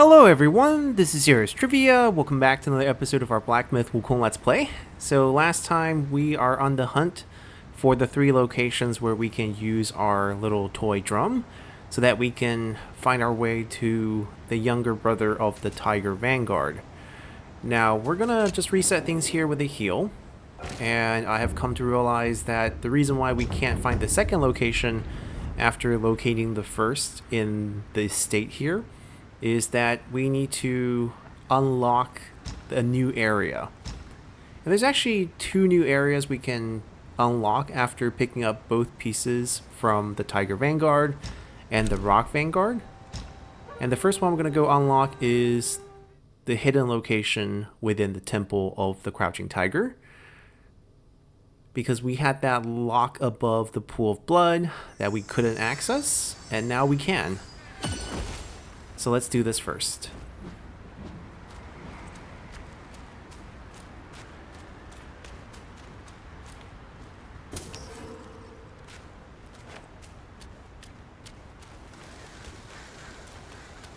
Hello everyone, this is Yours Trivia. Welcome back to another episode of our Black Myth Wukong Let's Play. So last time we are on the hunt for the 3 locations where we can use our little toy drum so that we can find our way to the younger brother of the Tiger Vanguard. Now we're gonna just reset things here with a heal, and I have come to realize that the reason why we can't find the second location after locating the first in the state here is that we need to unlock a new area. And there's actually 2 new areas we can unlock after picking up both pieces from the Tiger Vanguard and the Rock Vanguard. And the first one we're going to go unlock is the hidden location within the Temple of the Crouching Tiger, because we had that lock above the Pool of Blood that we couldn't access, and now we can. So let's do this first.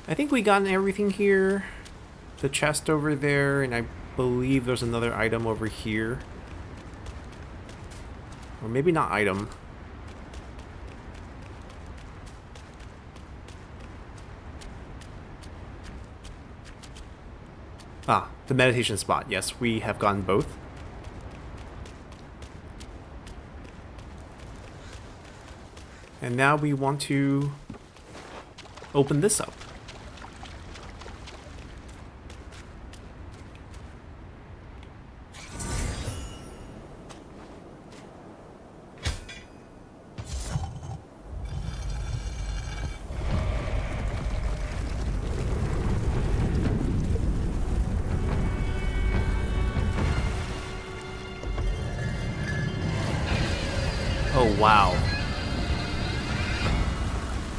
I think we got everything here. The chest over there, and I believe there's another item over here. Or maybe not item. Ah, the meditation spot. Yes, we have gotten both. And now we want to open this up. Oh wow.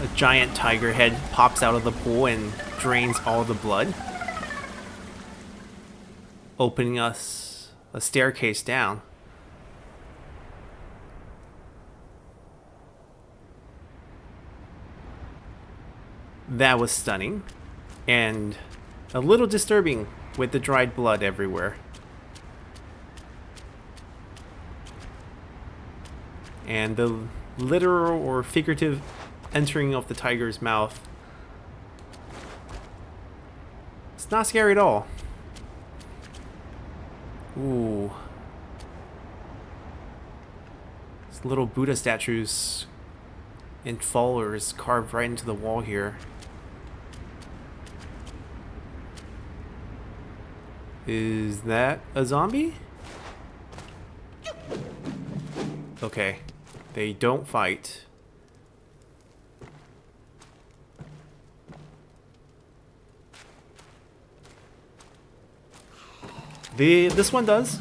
A giant tiger head pops out of the pool and drains all the blood, opening us a staircase down. That was stunning and a little disturbing with the dried blood everywhere. And the literal or figurative entering of the tiger's mouth. It's not scary at all. Ooh. These little Buddha statues and followers carved right into the wall here. Is that a zombie? Okay. They don't fight. This one does.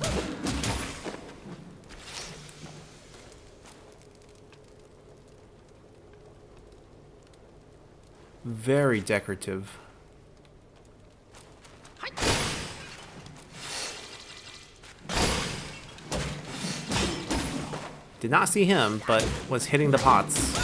Very decorative. Did not see him, but was hitting the pots.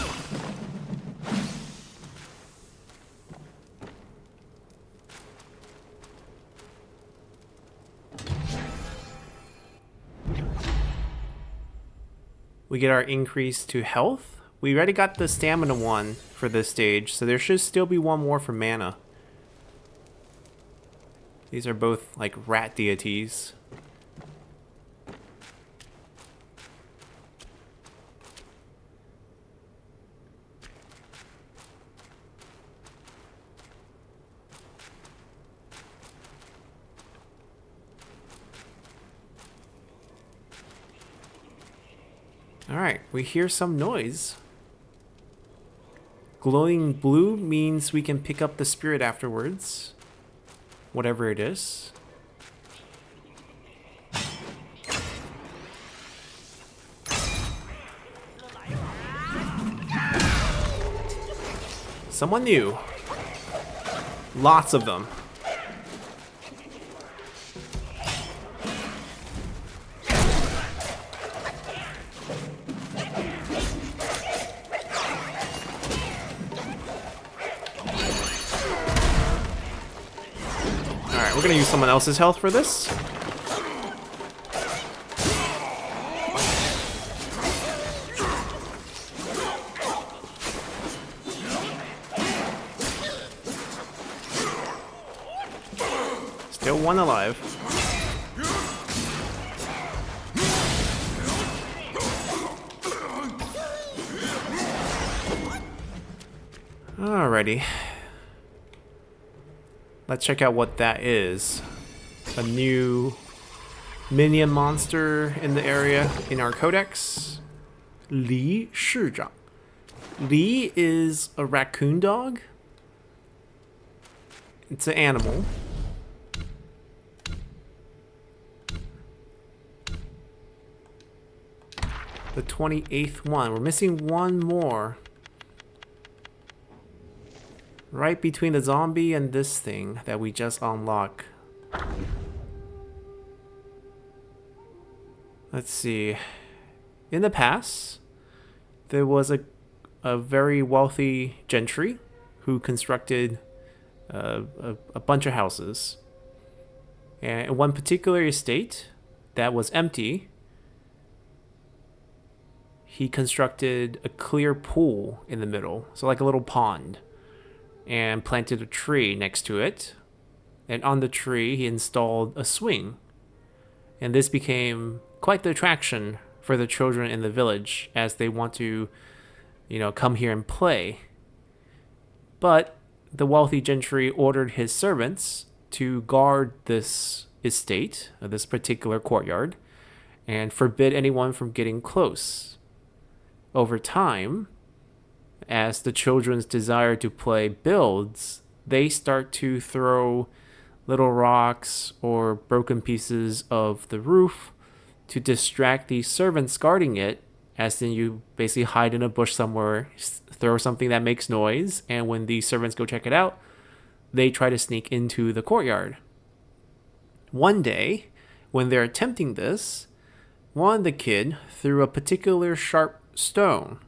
We get our increase to health. We already got the stamina one for this stage, so there should still be one more for mana. These are both like rat deities. Alright, we hear some noise. Glowing blue means we can pick up the spirit afterwards. Whatever it is. Someone new. Lots of them. We're gonna use someone else's health for this. Still one alive. Alrighty. Let's check out what that is. A new minion monster in the area in our codex. Li Shizhang. Li is a raccoon dog. It's an animal. The 28th one. We're missing one more. Right between the zombie and this thing that we just unlocked. Let's see. In the past, there was a very wealthy gentry who constructed a bunch of houses. And in one particular estate that was empty, he constructed a clear pool in the middle, so like a little pond, and planted a tree next to it. And on the tree, he installed a swing. And this became quite the attraction for the children in the village as they want to, come here and play. But the wealthy gentry ordered his servants to guard this estate, this particular courtyard, and forbid anyone from getting close. Over time, as the children's desire to play builds, they start to throw little rocks or broken pieces of the roof to distract the servants guarding it, as then you basically hide in a bush somewhere, throw something that makes noise, and when the servants go check it out, they try to sneak into the courtyard. One day, when they're attempting this, the kid threw a particular sharp stone,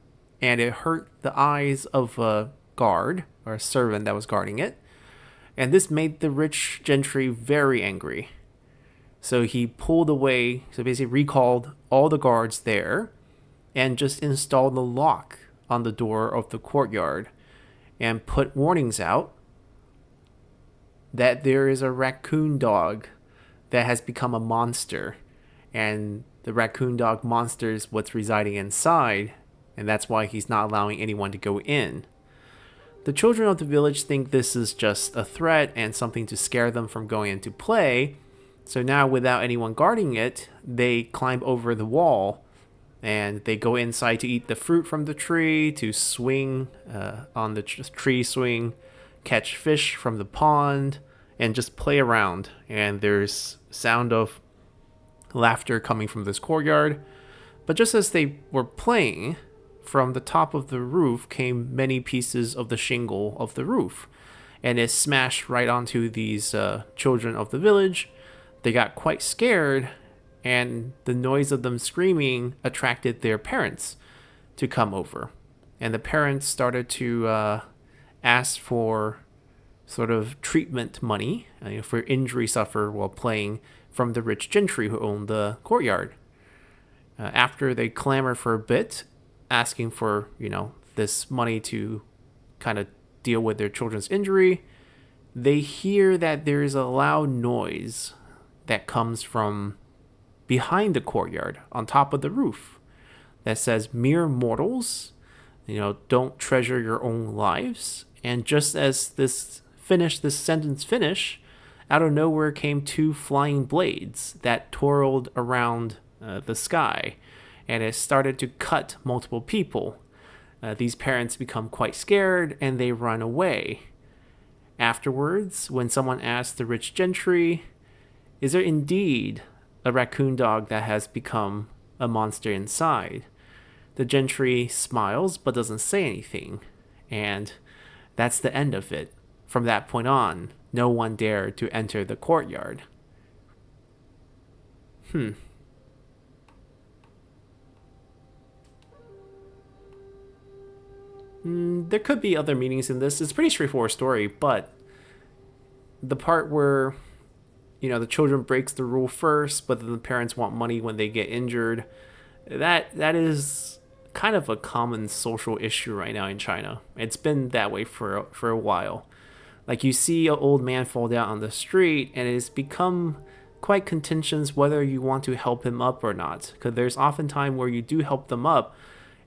and it hurt the eyes of a guard, or a servant that was guarding it, and this made the rich gentry very angry. So he pulled away, so basically recalled all the guards there, and just installed a lock on the door of the courtyard, and put warnings out that there is a raccoon dog that has become a monster, and the raccoon dog monster is what's residing inside, and that's why he's not allowing anyone to go in. The children of the village think this is just a threat and something to scare them from going into play, so now without anyone guarding it, they climb over the wall, and they go inside to eat the fruit from the tree, to swing on the tree swing, catch fish from the pond, and just play around. And there's sound of laughter coming from this courtyard. But just as they were playing, from the top of the roof came many pieces of the shingle of the roof, and it smashed right onto these children of the village. They got quite scared, and the noise of them screaming attracted their parents to come over. And the parents started to ask for sort of treatment money for injury suffered while playing from the rich gentry who owned the courtyard. After they clamor for a bit, asking for, this money to kind of deal with their children's injury, they hear that there is a loud noise that comes from behind the courtyard on top of the roof that says, "Mere mortals, don't treasure your own lives." And just as this sentence finished, out of nowhere came two flying blades that twirled around the sky, and it started to cut multiple people. These parents become quite scared, and they run away. Afterwards, when someone asks the rich gentry, is there indeed a raccoon dog that has become a monster inside? The gentry smiles but doesn't say anything, and that's the end of it. From that point on, no one dared to enter the courtyard. There could be other meanings in this. It's a pretty straightforward story, but the part where the children breaks the rule first, but then the parents want money when they get injured. That is kind of a common social issue right now in China. It's been that way for a while. Like, you see an old man fall down on the street, and it's become quite contentious whether you want to help him up or not. Because there's often time where you do help them up,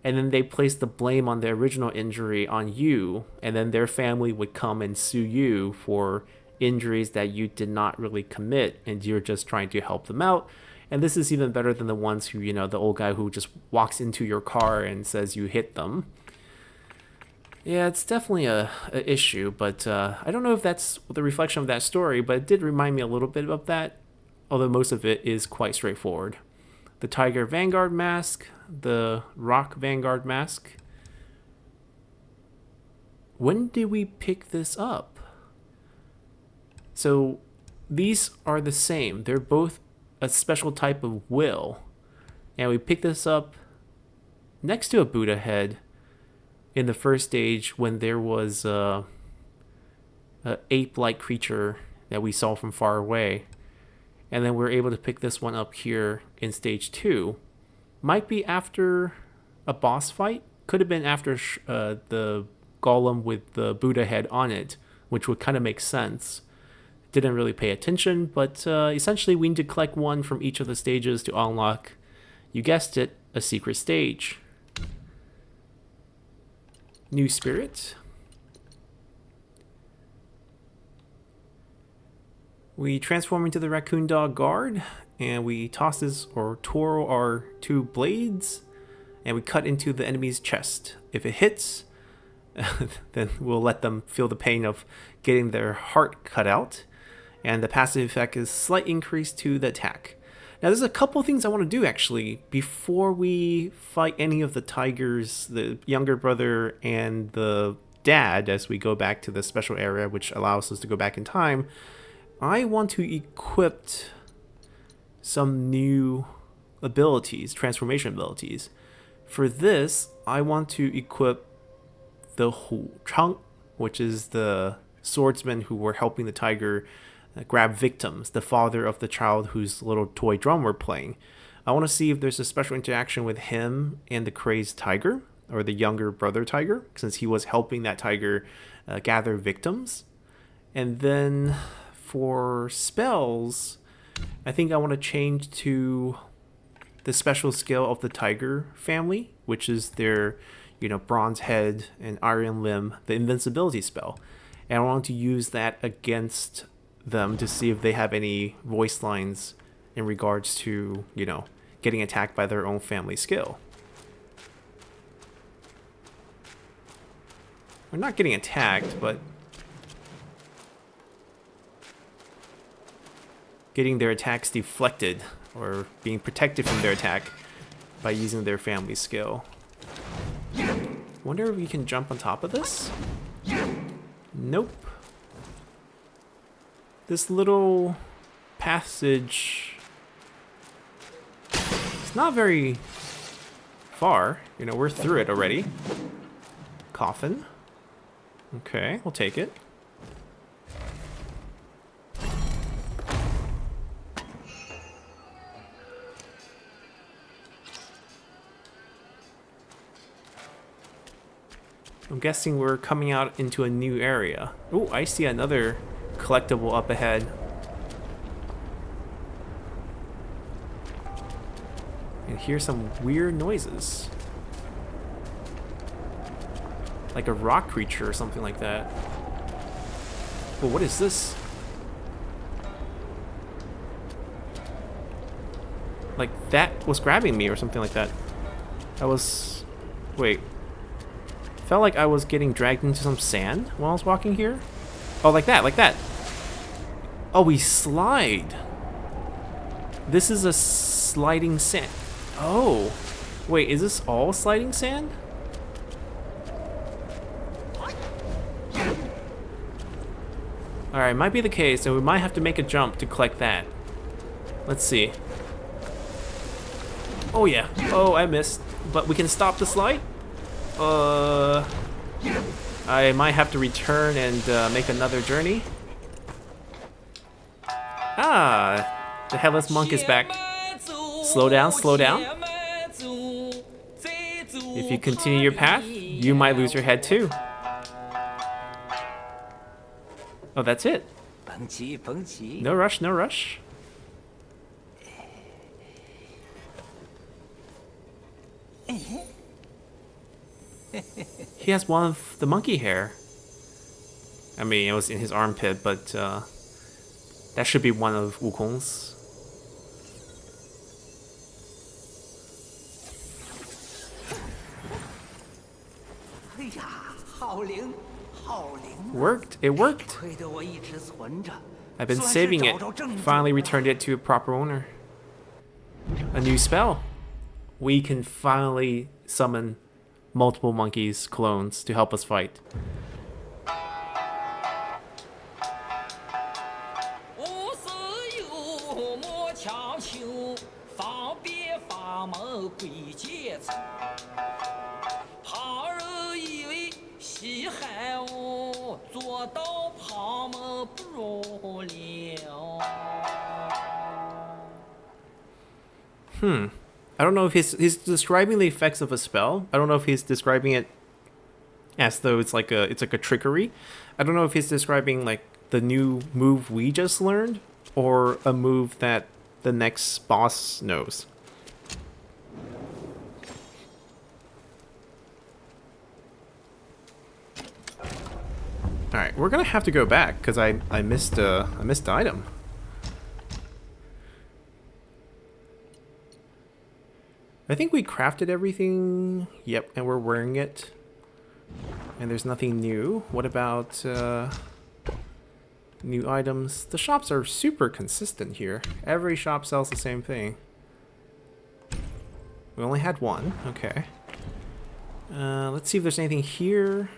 and then they place the blame on the original injury on you, and then their family would come and sue you for injuries that you did not really commit, and you're just trying to help them out. And this is even better than the ones who, the old guy who just walks into your car and says you hit them. Yeah, it's definitely a issue, but I don't know if that's the reflection of that story, but it did remind me a little bit of that, although most of it is quite straightforward. The Tiger Vanguard mask, the Rock Vanguard mask. When did we pick this up? So these are the same. They're both a special type of will. And we picked this up next to a Buddha head in the first stage when there was a ape-like creature that we saw from far away. And then we were able to pick this one up here in stage 2. Might be after a boss fight. Could have been after the golem with the Buddha head on it, which would kind of make sense. Didn't really pay attention, but essentially we need to collect one from each of the stages to unlock, you guessed it, a secret stage. New spirit. We transform into the raccoon dog guard, and we toss this or twirl our 2 blades, and we cut into the enemy's chest. If it hits, then we'll let them feel the pain of getting their heart cut out. And the passive effect is slight increase to the attack. Now there's a couple things I want to do actually before we fight any of the tigers, the younger brother and the dad, as we go back to the special area which allows us to go back in time. I want to equip some new abilities, transformation abilities. For this, I want to equip the Wukong, which is the swordsman who were helping the tiger grab victims, the father of the child whose little toy drum we're playing. I want to see if there's a special interaction with him and the crazed tiger, or the younger brother tiger, since he was helping that tiger gather victims. And then for spells, I think I want to change to the special skill of the tiger family, which is their, bronze head and iron limb, the invincibility spell. And I want to use that against them to see if they have any voice lines in regards to, getting attacked by their own family skill. We're not getting attacked, but getting their attacks deflected or being protected from their attack by using their family skill. Wonder if we can jump on top of this? Nope. This little passage, it's not very far. We're through it already. Coffin. Okay, we'll take it. I'm guessing we're coming out into a new area. Oh, I see another collectible up ahead. And hear some weird noises. Like a rock creature or something like that. Well, what is this? Like that was grabbing me or something like that. Wait. Felt like I was getting dragged into some sand while I was walking here. Oh, like that. Oh, we slide. This is a sliding sand. Oh. Wait, is this all sliding sand? Alright, might be the case, and we might have to make a jump to collect that. Let's see. Oh yeah. Oh, I missed. But we can stop the slide? I might have to return and make another journey. Ah, the headless monk is back. Slow down, slow down. If you continue your path, you might lose your head too. Oh, that's it. No rush, no rush. He has one of the monkey hair. I mean, it was in his armpit, but that should be one of Wukong's. Worked. It worked. I've been saving it. Finally returned it to a proper owner. A new spell. We can finally summon multiple monkeys clones to help us fight. I don't know if he's describing the effects of a spell. I don't know if he's describing it as though it's like a trickery. I don't know if he's describing like the new move we just learned or a move that the next boss knows. All right, we're gonna have to go back because I missed the item. I think we crafted everything. Yep, and we're wearing it. And there's nothing new. What about new items? The shops are super consistent here. Every shop sells the same thing. We only had one. Okay. Let's see if there's anything here.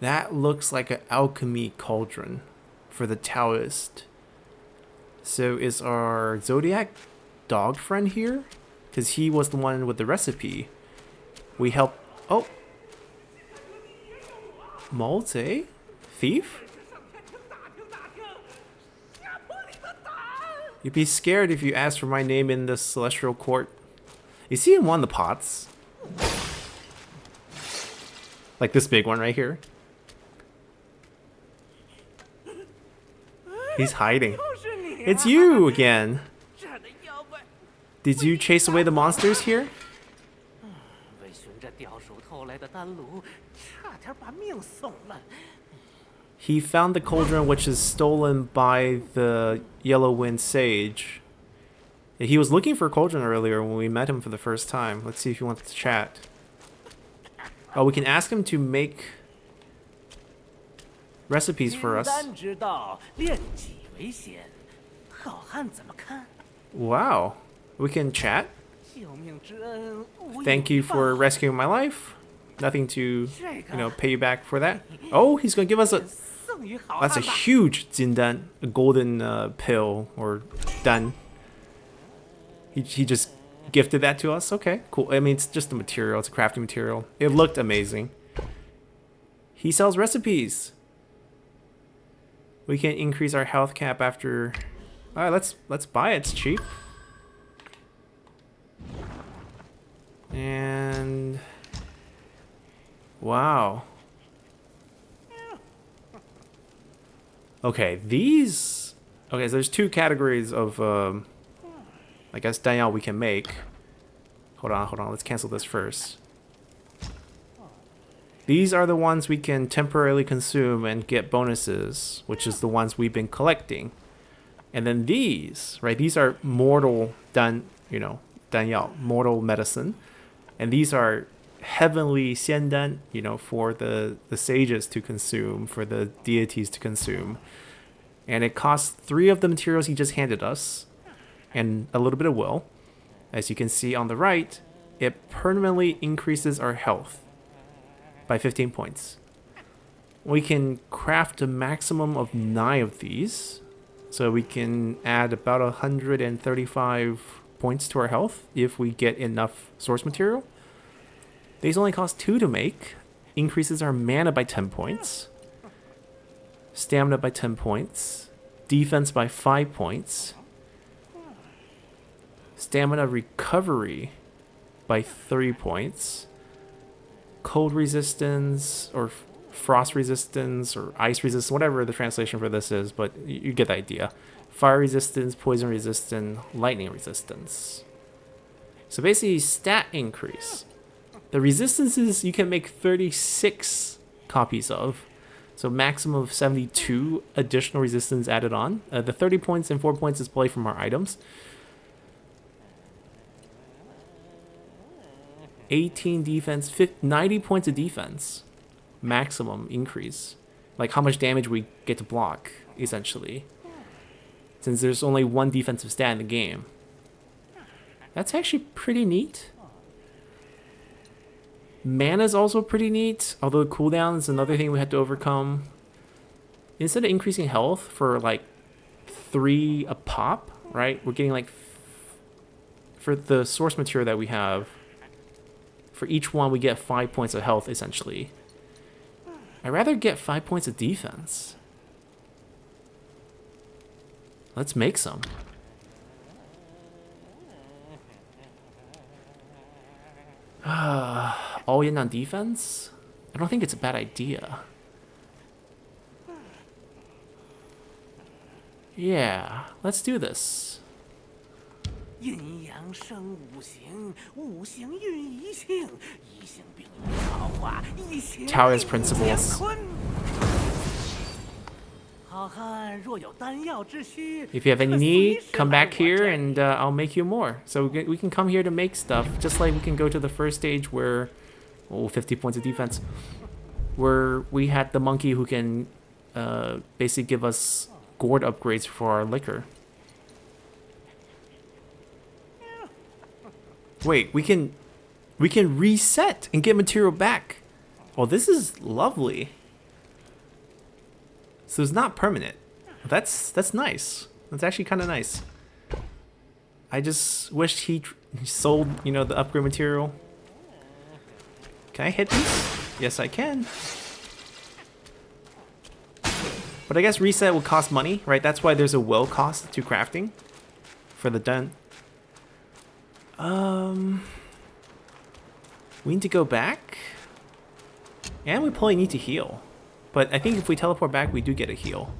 That looks like an alchemy cauldron for the Taoist. So is our Zodiac dog friend here? Because he was the one with the recipe. We help. Oh! Malte? Thief? You'd be scared if you asked for my name in the Celestial Court. You see in one of the pots? Like this big one right here. He's hiding. It's you again. Did you chase away the monsters here? He found the cauldron which is stolen by the Yellow Wind Sage. He was looking for a cauldron earlier when we met him for the first time. Let's see if he wants to chat. Oh, we can ask him to make recipes for us. Wow. We can chat. Thank you for rescuing my life. Nothing to, pay you back for that. Oh, he's gonna give us a... That's a huge jindan, a golden pill or dan. He just gifted that to us. Okay, cool. I mean, it's just a material. It's a crafting material. It looked amazing. He sells recipes. We can increase our health cap after... All right, let's buy it. It's cheap. And... Wow. Okay, these... Okay, so there's two categories of, I guess, Danielle we can make. Hold on. Let's cancel this first. These are the ones we can temporarily consume and get bonuses, which is the ones we've been collecting. And then these, right? These are mortal Danielle, mortal medicine. And these are heavenly xiandan, for the sages to consume, for the deities to consume. And it costs 3 of the materials he just handed us, and a little bit of will. As you can see on the right, it permanently increases our health by 15 points. We can craft a maximum of 9 of these, so we can add about 135 points to our health if we get enough source material. These only cost 2 to make. Increases our mana by 10 points. Stamina by 10 points. defense by 5 points. Stamina recovery by 3 points. Cold resistance or frost resistance or ice resistance, whatever the translation for this is, but you get the idea. Fire resistance, poison resistance, lightning resistance. So basically stat increase. The resistances you can make 36 copies of. So maximum of 72 additional resistance added on. The 30 points and 4 points is play from our items. 18 defense, 90 points of defense. Maximum increase. Like how much damage we get to block, essentially. Since there's only one defensive stat in the game. That's actually pretty neat. Mana is also pretty neat, although cooldown is another thing we had to overcome. Instead of increasing health for like 3 a pop, right? We're getting like, for the source material that we have, for each one we get 5 points of health essentially. I'd rather get 5 points of defense. Let's make some. All in on defense? I don't think it's a bad idea. Yeah, let's do this. Taoist principles. If you have any need, come back here and I'll make you more. So we can come here to make stuff, just like we can go to the first stage where, 50 points of defense, where we had the monkey who can basically give us gourd upgrades for our liquor. Wait, we can reset and get material back. Oh, this is lovely. So it's not permanent. That's nice. That's actually kind of nice. I just wished he sold, the upgrade material. Can I hit these? Yes, I can. But I guess reset will cost money, right? That's why there's a will cost to crafting for the done. We need to go back. And we probably need to heal. But I think if we teleport back, we do get a heal.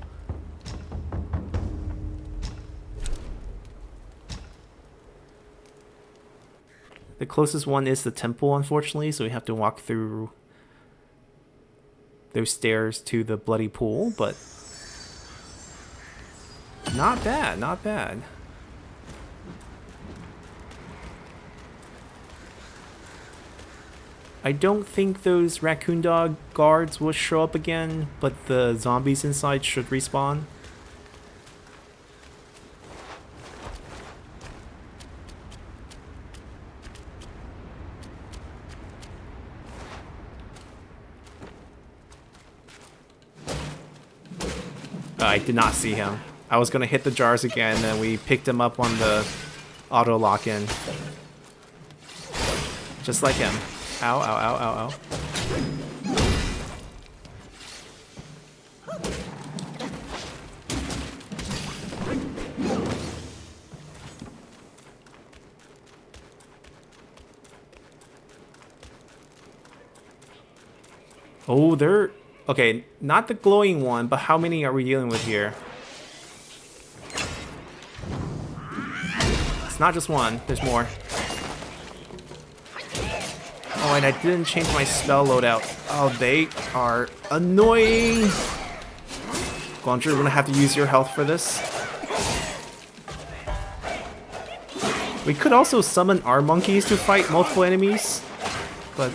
The closest one is the temple, unfortunately, so we have to walk through those stairs to the bloody pool, but not bad, not bad. I don't think those raccoon dog guards will show up again, but the zombies inside should respawn. I did not see him. I was gonna hit the jars again, and then we picked him up on the auto lock-in. Just like him. Ow, ow, ow, ow, ow. Oh, they're... Okay, not the glowing one, but how many are we dealing with here? It's not just one, there's more. Oh, and I didn't change my spell loadout. Oh, they are annoying. Guanzhi, we're gonna have to use your health for this. We could also summon our monkeys to fight multiple enemies, but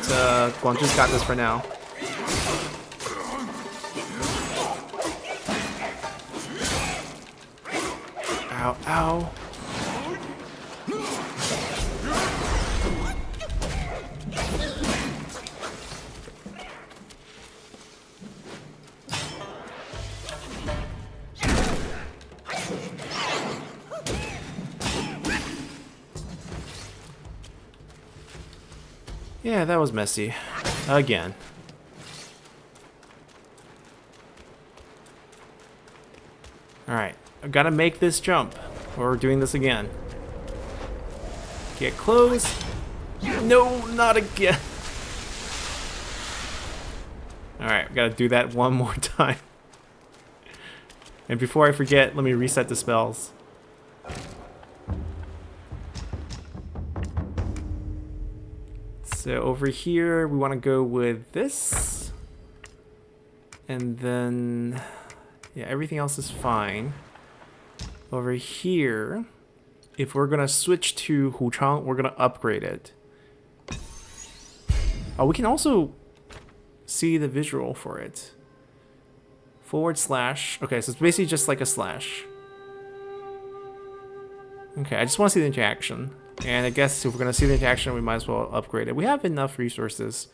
Guanzhi's got this for now. Ow, ow. Yeah, that was messy. Again. Alright, I've got to make this jump. Or we're doing this again. Get close. No, not again. Alright, we got to do that one more time. And before I forget, let me reset the spells. So over here, we want to go with this. And then, yeah, everything else is fine. Over here, if we're going to switch to Wukong, we're going to upgrade it. Oh, we can also see the visual for it. / Okay, so it's basically just like a slash. Okay, I just want to see the interaction. And I guess if we're going to see the interaction, we might as well upgrade it. We have enough resources.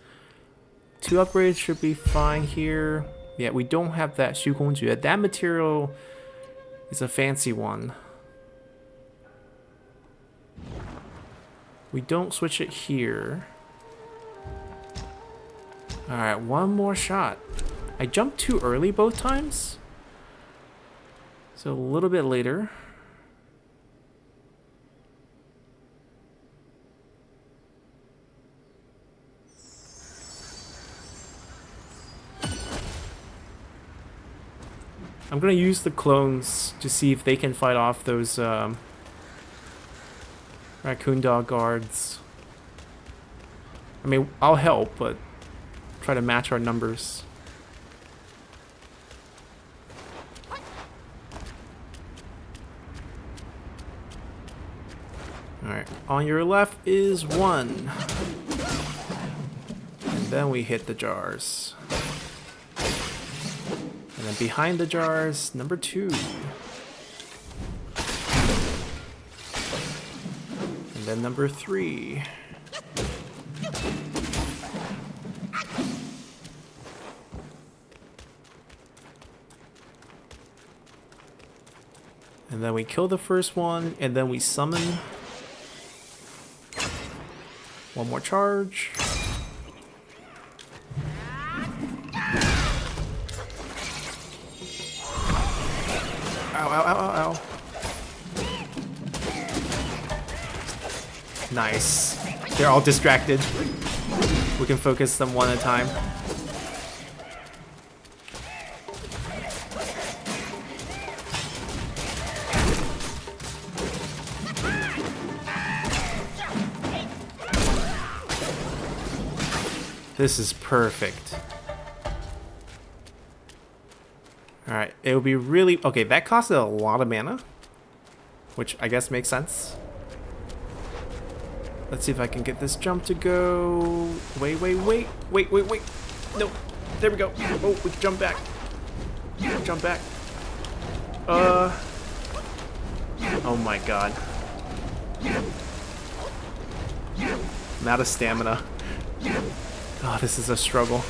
2 upgrades should be fine here. Yeah, we don't have that 虚空诀. That material is a fancy one. We don't switch it here. Alright, one more shot. I jumped too early both times. So a little bit later. I'm gonna use the clones to see if they can fight off those raccoon dog guards. I mean, I'll help, but try to match our numbers. Alright, on your left is 1. And then we hit the jars. And then behind the jars, number 2. And then number 3. And then we kill the first one, and then we summon. One more charge. Ow, ow, ow, ow, ow. Nice. They're all distracted. We can focus them one at a time. This is perfect. Alright, it would be really... Okay, that costed a lot of mana. Which I guess makes sense. Let's see if I can get this jump to go... Wait. No, there we go. Oh, we can jump back. Jump back. Oh my god. I'm out of stamina. Oh, this is a struggle.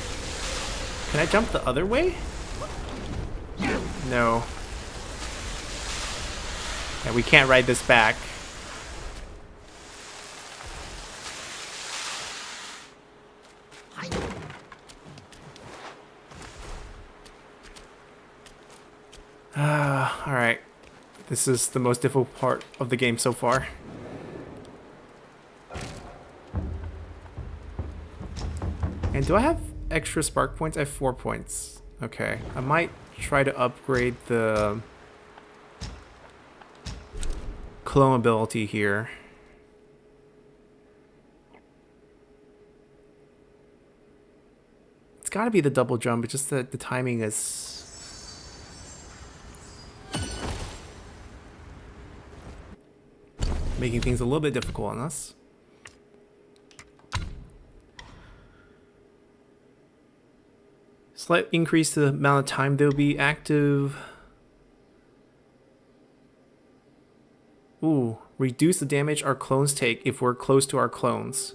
Can I jump the other way? No. Yeah, we can't ride this back. Alright. This is the most difficult part of the game so far. And do I have extra spark points? I have 4 points. Okay. I might try to upgrade the clone ability here. It's gotta be the double jump, it's just that the timing is... making things a little bit difficult on us. Slight increase to the amount of time they'll be active. Ooh, reduce the damage our clones take if we're close to our clones.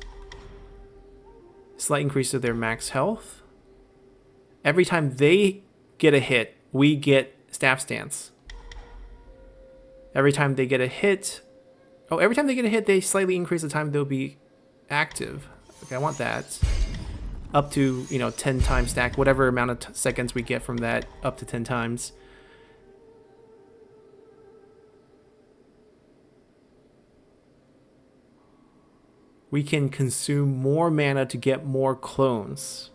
Slight increase to their max health. Every time they get a hit, we get staff stance. Every time they get a hit... Oh, every time they get a hit, they slightly increase the time they'll be active. Okay, I want that. Up to, 10 times stack, whatever amount of seconds we get from that, up to 10 times. we can consume more mana to get more clones.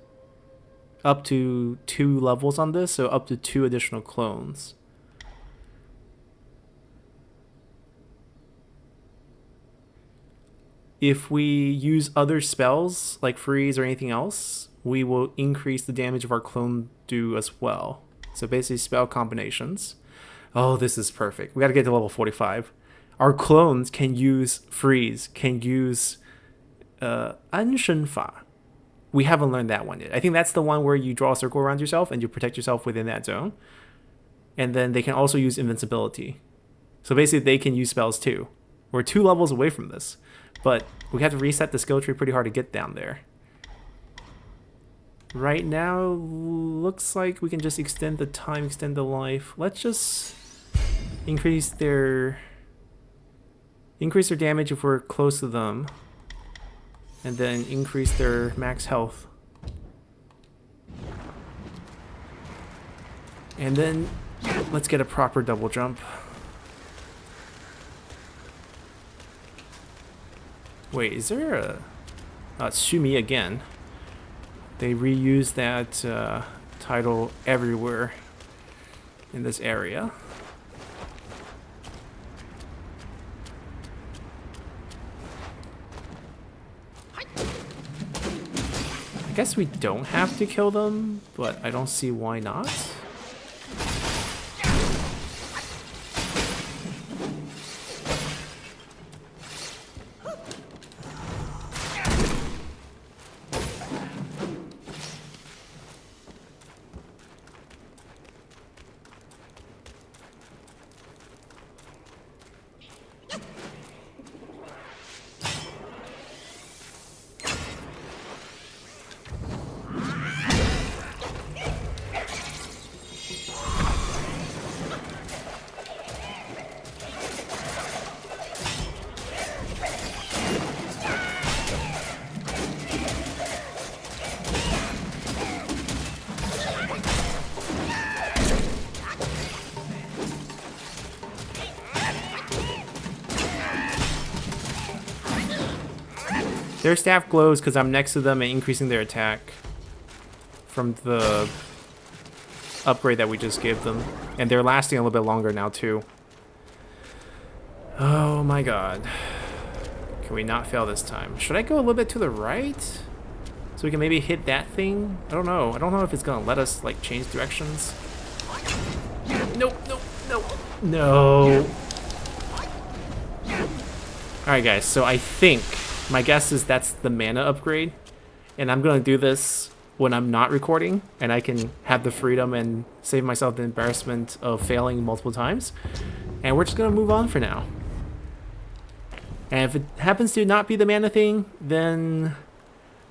Up to 2 levels on this, so up to 2 additional clones. If we use other spells, like freeze or anything else, we will increase the damage of our clone do as well. So basically spell combinations. Oh, this is perfect. We gotta get to level 45. Our clones can use freeze, can use Anshen Fa. We haven't learned that one yet. I think that's the one where you draw a circle around yourself and you protect yourself within that zone. And then they can also use invincibility. So basically they can use spells too. We're 2 levels away from this. But we have to reset the skill tree pretty hard to get down there. Right now, looks like we can just extend the time, extend the life. Let's just increase their damage if we're close to them. And then increase their max health. And then let's get a proper double jump. Wait, is there a... Shumi again. They reuse that title everywhere in this area. I guess we don't have to kill them, but I don't see why not. Their staff glows because I'm next to them and increasing their attack from the upgrade that we just gave them. And they're lasting a little bit longer now too. Oh my god. Can we not fail this time? Should I go a little bit to the right? So we can maybe hit that thing? I don't know. I don't know if it's going to let us like change directions. Nope, nope, nope. No. Alright guys, so I think... my guess is that's the mana upgrade, and I'm going to do this when I'm not recording, and I can have the freedom and save myself the embarrassment of failing multiple times. And we're just going to move on for now. And if it happens to not be the mana thing, then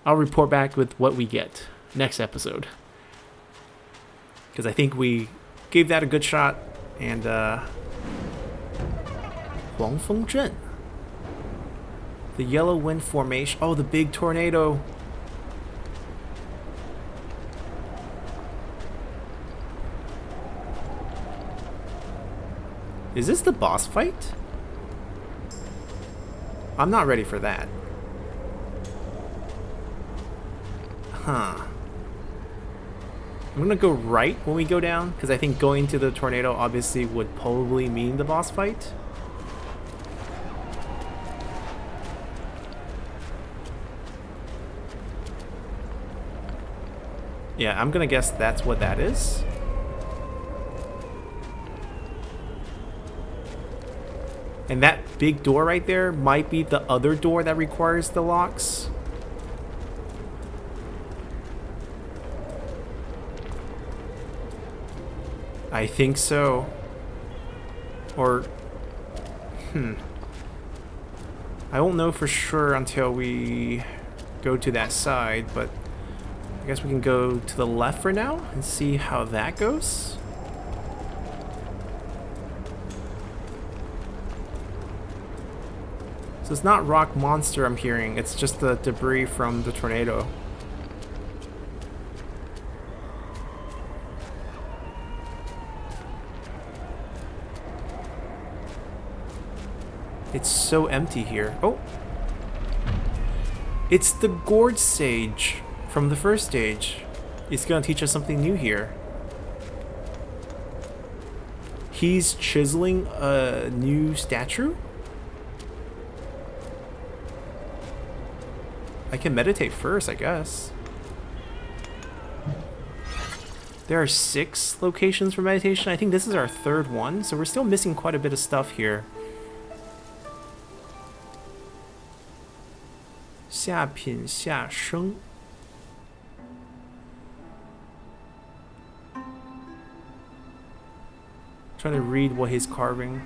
I'll report back with what we get next episode. Because I think we gave that a good shot, and Huang Feng Zhen. The yellow wind formation. Oh, the big tornado. Is this the boss fight? I'm not ready for that. Huh. I'm gonna go right when we go down, because I think going to the tornado obviously would probably mean the boss fight. Yeah, I'm gonna guess that's what that is. And that big door right there might be the other door that requires the locks. I think so. Or... I won't know for sure until we go to that side, but... I guess we can go to the left for now and see how that goes. So it's not rock monster I'm hearing, it's just the debris from the tornado. It's so empty here. Oh! It's the Gourd Sage from the first stage. It's gonna teach us something new here. He's chiseling a new statue? I can meditate first, I guess. There are 6 locations for meditation. I think this is our 3rd one, so we're still missing quite a bit of stuff here. 下品下生 Trying to read what he's carving.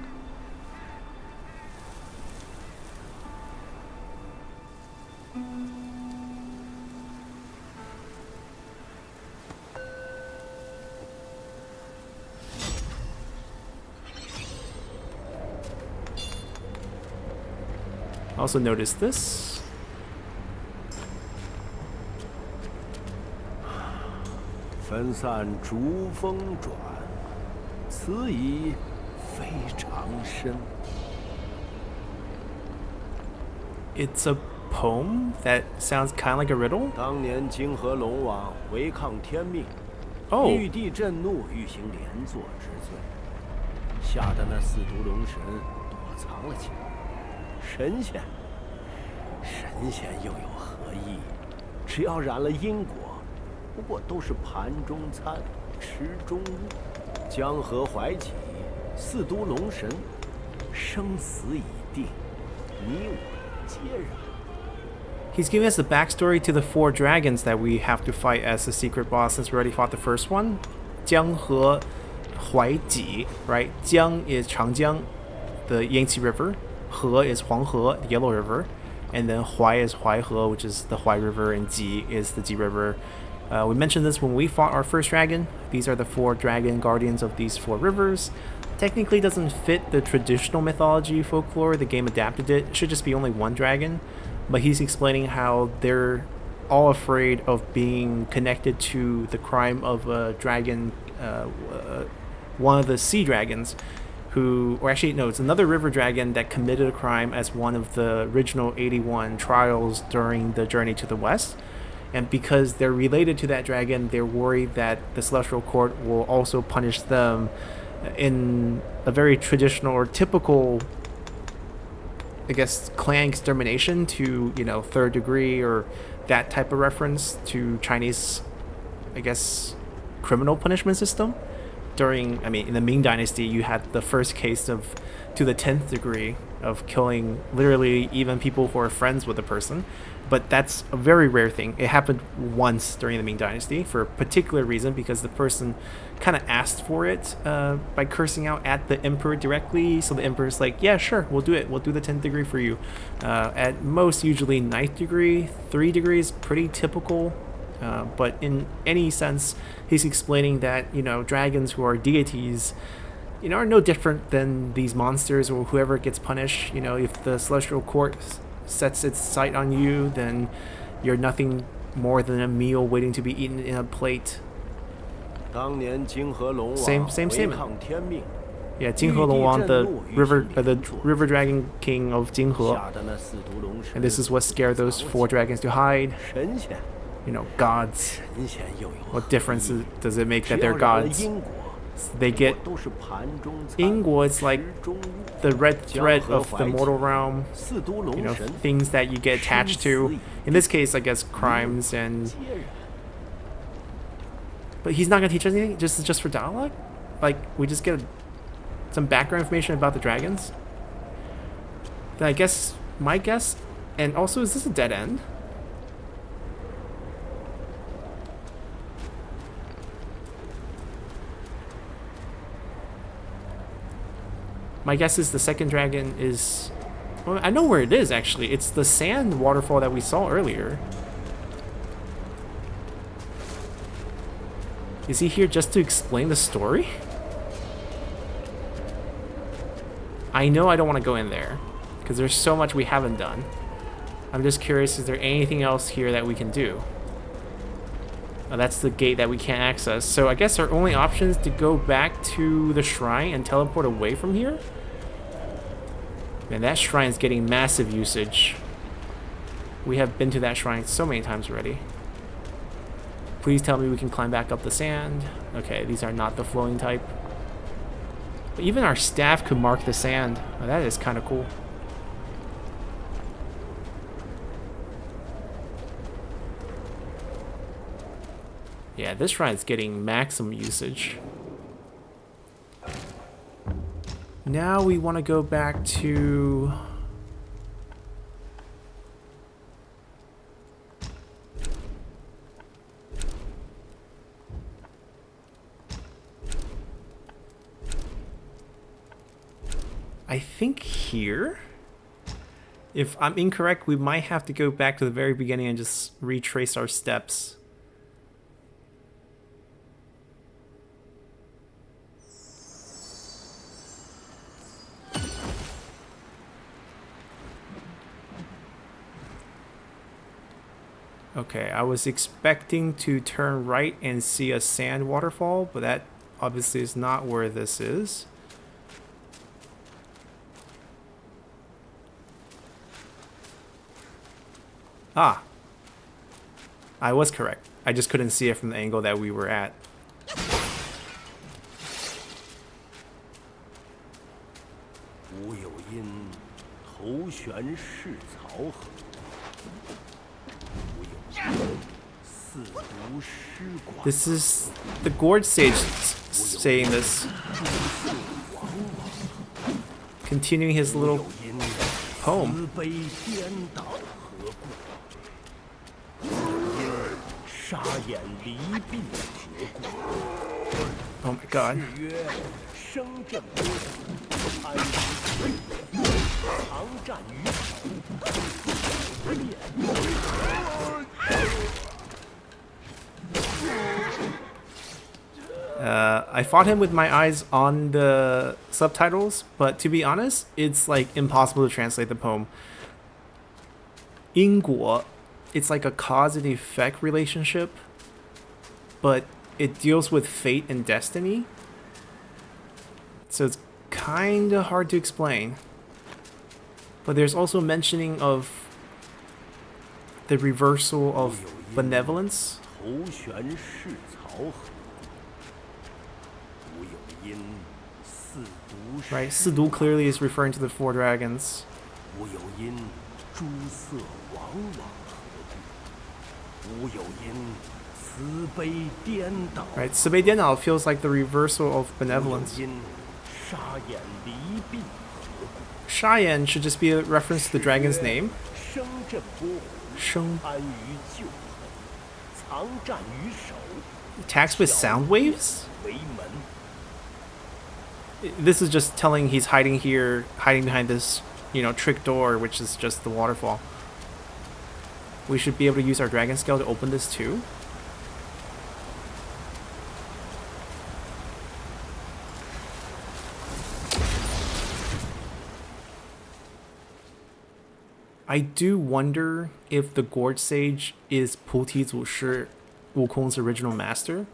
Also noticed this. It's a poem that sounds kind of like a riddle. Oh. 神仙又有何意？只要染了因果，不过都是盘中餐，池中物。江河怀己，四都龙神，生死已定，你我皆然。 He's giving us the backstory to the 4 dragons that we have to fight as the secret boss since we already fought the first one. 江河怀己, right? Jiang is Changjiang, the Yangtze River. He is Huanghe, the Yellow River. And then Huai is Huaihe, which is the Huai River, and Ji is the Ji River. We mentioned this when we fought our first dragon. These are the 4 dragon guardians of these 4 rivers. Technically doesn't fit the traditional mythology folklore. The game adapted it. It should just be only 1 dragon. But he's explaining how they're all afraid of being connected to the crime of a dragon, one of the sea dragons, or actually, no, it's another river dragon that committed a crime as one of the original 81 trials during the journey to the west. And because they're related to that dragon, they're worried that the Celestial Court will also punish them in a very traditional or typical, I guess, clan extermination to, 3rd degree or that type of reference to Chinese, I guess, criminal punishment system. In the Ming Dynasty, you had the first case to the 10th degree of killing literally even people who are friends with a person. But that's a very rare thing. It happened once during the Ming Dynasty for a particular reason, because the person kind of asked for it by cursing out at the emperor directly. So the emperor's like, yeah, sure, we'll do it. We'll do the 10th degree for you. At most, usually 9th degree, 3 degrees, pretty typical. But in any sense, he's explaining that, dragons who are deities, are no different than these monsters or whoever gets punished. If the Celestial Court sets its sight on you, then you're nothing more than a meal waiting to be eaten in a plate. Same statement. Yeah, Jinghe Longwang, the river dragon king of Jinghe. And this is what scared those 4 dragons to hide. Gods. What difference does it make that they're gods? They get Ingguo. It's like the red thread of the mortal realm. Things that you get attached to. In this case, I guess crimes and. But he's not gonna teach us anything. Just for dialogue. Like we just get some background information about the dragons. Then I guess my guess. And also, is this a dead end? My guess is the second dragon is... Well, I know where it is, actually. It's the sand waterfall that we saw earlier. Is he here just to explain the story? I know I don't want to go in there, because there's so much we haven't done. I'm just curious, is there anything else here that we can do? Oh, that's the gate that we can't access. So I guess our only option is to go back to the shrine and teleport away from here? Man, that shrine's getting massive usage. We have been to that shrine so many times already. Please tell me we can climb back up the sand. Okay, these are not the flowing type. But even our staff could mark the sand. Oh, that is kind of cool. Yeah, this shrine's getting maximum usage. Now we want to go back to... I think here? If I'm incorrect, we might have to go back to the very beginning and just retrace our steps. Okay, I was expecting to turn right and see a sand waterfall, but that obviously is not where this is. Ah, I was correct. I just couldn't see it from the angle that we were at. 吾有因头悬是草河，吾有因四毒师寡。 This is the Gourd Sage saying this. Continuing his little poem. 慈悲颠倒何故？因沙眼离病何故？ Oh my god. 是曰生正波，安于藏战于手，烈。 I fought him with my eyes on the subtitles, but to be honest, it's like impossible to translate the poem. 因果, it's like a cause and effect relationship, but it deals with fate and destiny. So it's kind of hard to explain. But there's also mentioning of the reversal of benevolence. 头悬是草河。 Right, Sidu clearly is referring to the four dragons. 吾有因诸色往往何故？吾有因慈悲颠倒。 Right, Sibei Dienao feels like the reversal of benevolence. 吾有因沙眼离病何故？ Cheyenne should just be a reference to the dragon's name. 生震波， Sheng 安于旧痕，藏战于手， attacks with sound waves? 为门。 This is just telling he's hiding here, hiding behind this, you know, trick door, which is just the waterfall. We should be able to use our dragon scale to open this too. I do wonder if the Gourd Sage is Puti Zushi, Wukong's original master.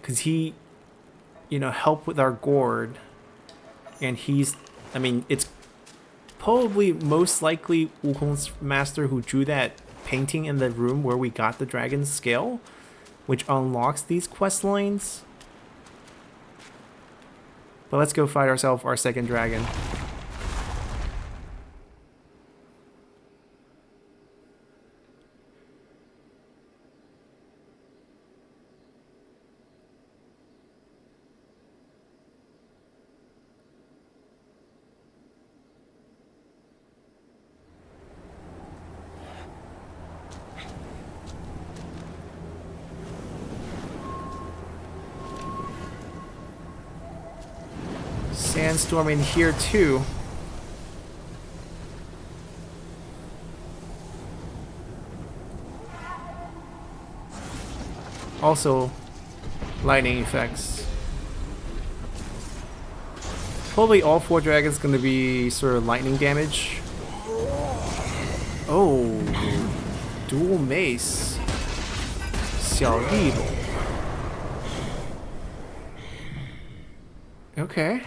Because he, you know, helped with our gourd. And he's, I mean, it's probably most likely Wukong's master who drew that painting in the room where we got the dragon's scale, which unlocks these quest lines. But let's go fight ourselves our second dragon. Sandstorm in here too. Also, lightning effects. Probably all four dragons gonna be sort of lightning damage. Oh, dual mace. 小力龙. Okay.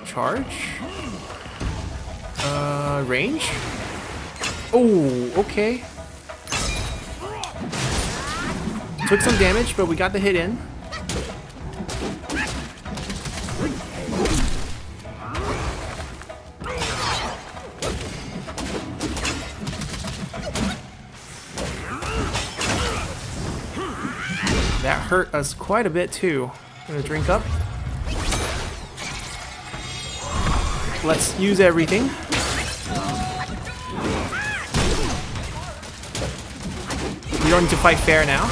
Charge. Range? Oh, okay. Took some damage, but we got the hit in. That hurt us quite a bit too. I'm gonna drink up. Let's use everything. We don't need to fight fair now.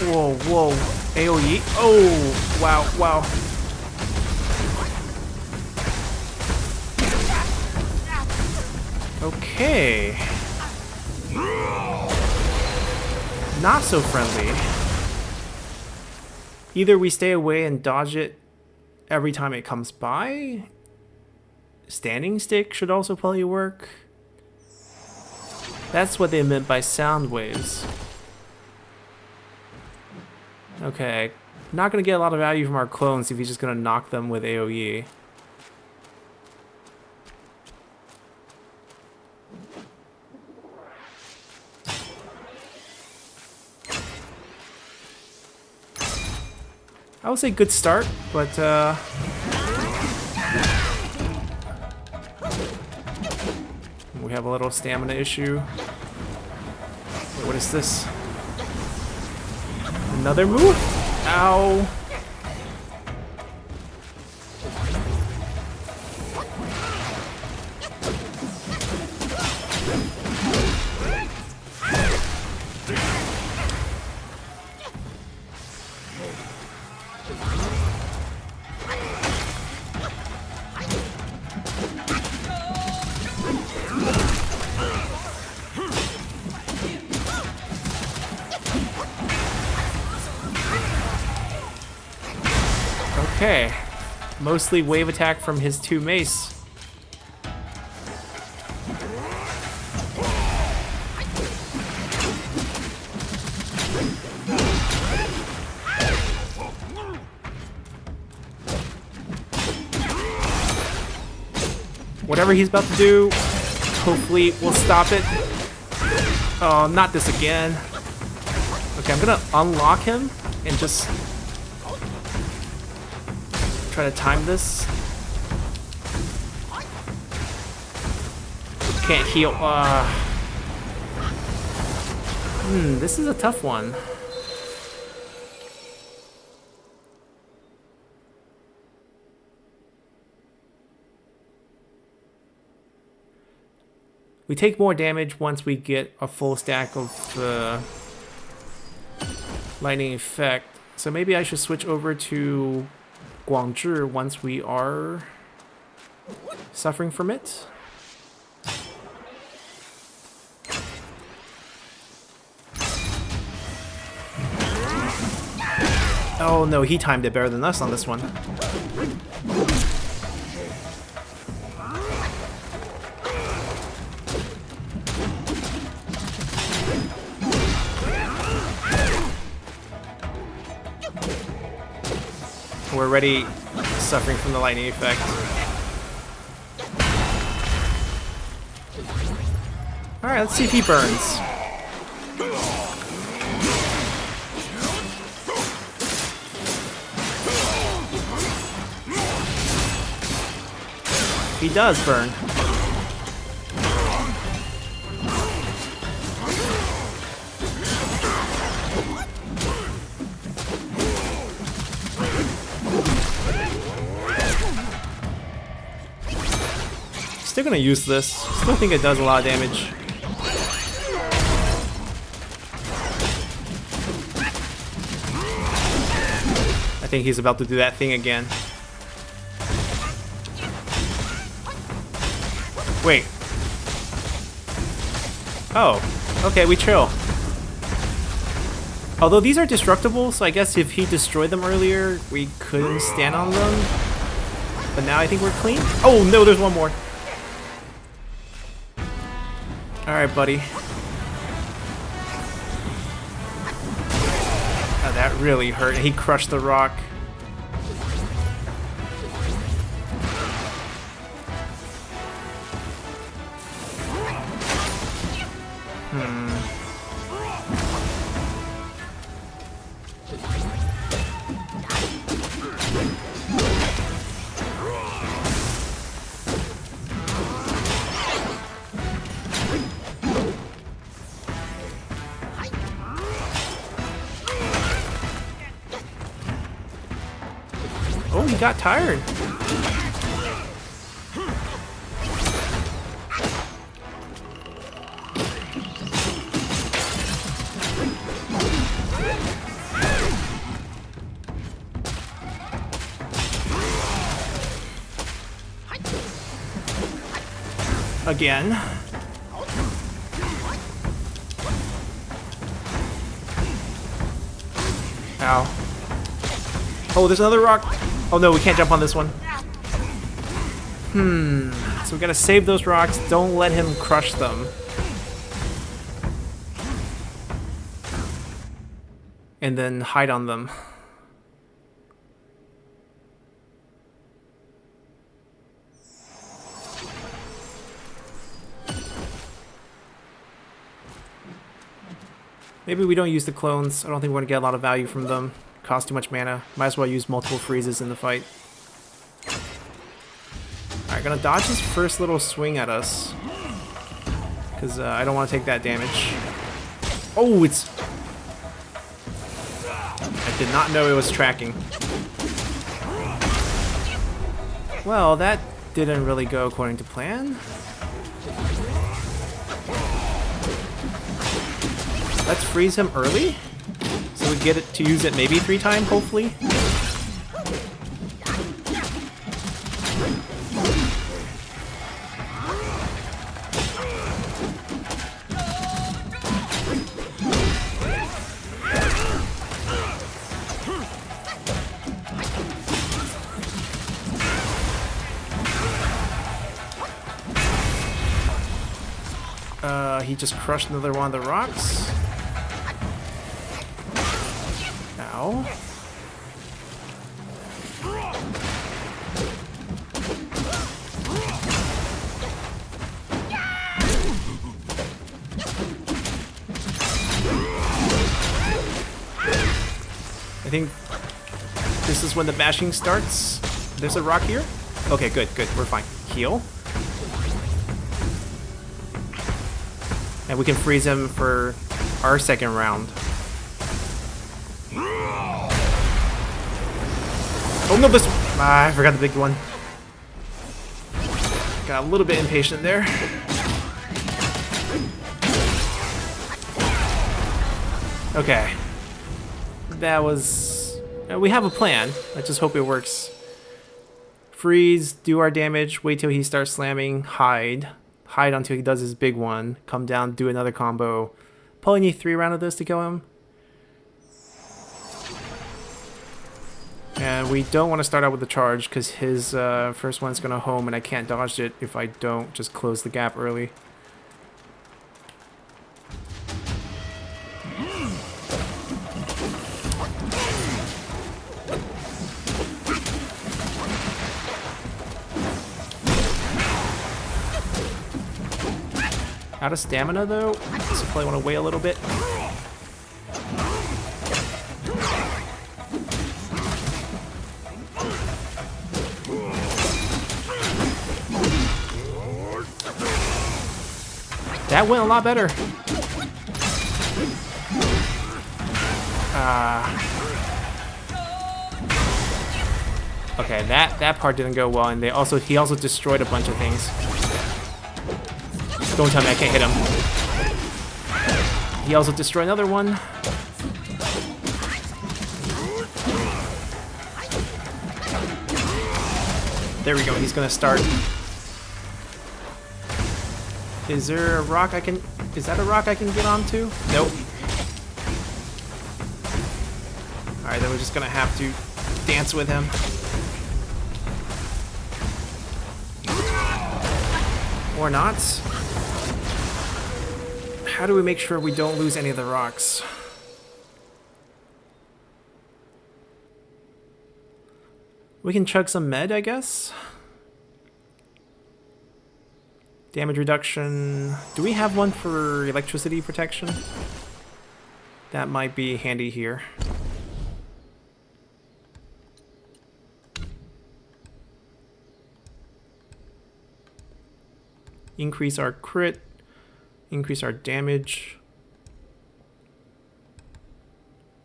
Whoa, whoa. AoE. Oh, wow, wow. Okay. Not so friendly. Either we stay away and dodge it every time it comes by. Standing stick should also probably work. That's what they meant by sound waves. Okay. Not gonna get a lot of value from our clones if he's just gonna knock them with AoE. I would say good start, but we have a little stamina issue. Wait, what is this? Another move? Ow. Okay, mostly wave attack from his two mace. Whatever he's about to do, hopefully we'll stop it. Oh, not this again. Okay, I'm gonna unlock him and just try to time this. Can't heal. This is a tough one. We take more damage once we get a full stack of lightning effect. So maybe I should switch over to Guangzhi once we are suffering from it. Oh no, he timed it better than us on this one. We're already suffering from the lightning effect. Alright, let's see if he burns. He does burn. Still gonna use this. Still think it does a lot of damage. I think he's about to do that thing again. Wait. Oh, okay, we chill. Although these are destructible, so I guess if he destroyed them earlier, we couldn't stand on them. But now I think we're clean. Oh no, there's one more. Alright, buddy. Oh, that really hurt. He crushed the rock. Oh, he got tired. Again. Ow. Oh, there's another rock. Oh no, we can't jump on this one. So we gotta save those rocks. Don't let him crush them. And then hide on them. Maybe we don't use the clones. I don't think we're going to get a lot of value from them. Cost too much mana. Might as well use multiple freezes in the fight. Alright, gonna dodge his first little swing at us. Because I don't want to take that damage. Oh, it's... I did not know it was tracking. Well, that didn't really go according to plan. Let's freeze him early, so we get it to use it maybe 3 times, hopefully. He just crushed another one of the rocks. Ow. I think this is when the bashing starts. There's a rock here. Okay, good, good. We're fine. Heal. And we can freeze him for our second round. Oh no, this one. I forgot the big one. Got a little bit impatient there. Okay. That was... we have a plan. I just hope it works. Freeze, do our damage, wait till he starts slamming, hide. Hide until he does his big one. Come down, do another combo. Probably need 3 rounds of this to kill him. And we don't want to start out with the charge because his first one's going to home and I can't dodge it if I don't just close the gap early. Out of stamina though, so probably want to wait a little bit. That went a lot better. Okay, that part didn't go well, and he also destroyed a bunch of things. Don't tell me I can't hit him. He also destroyed another one. There we go, he's gonna start. Is there a rock I can... is that a rock I can get onto? Nope. Alright, then we're just gonna have to dance with him. Or not. How do we make sure we don't lose any of the rocks? We can chug some med, I guess. Damage reduction. Do we have one for electricity protection? That might be handy here. Increase our crit. Increase our damage.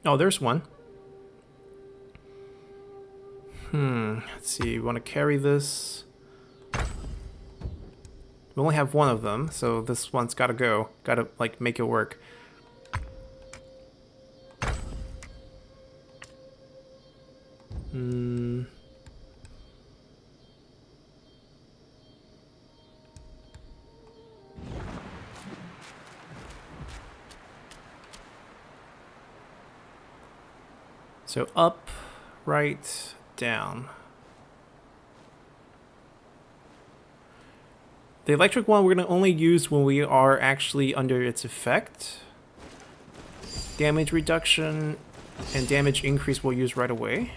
Oh, there's one. Let's see, we want to carry this. We only have one of them, so this one's gotta go. Gotta, like, make it work. So up, right, down. The electric one we're going to only use when we are actually under its effect. Damage reduction and damage increase we'll use right away.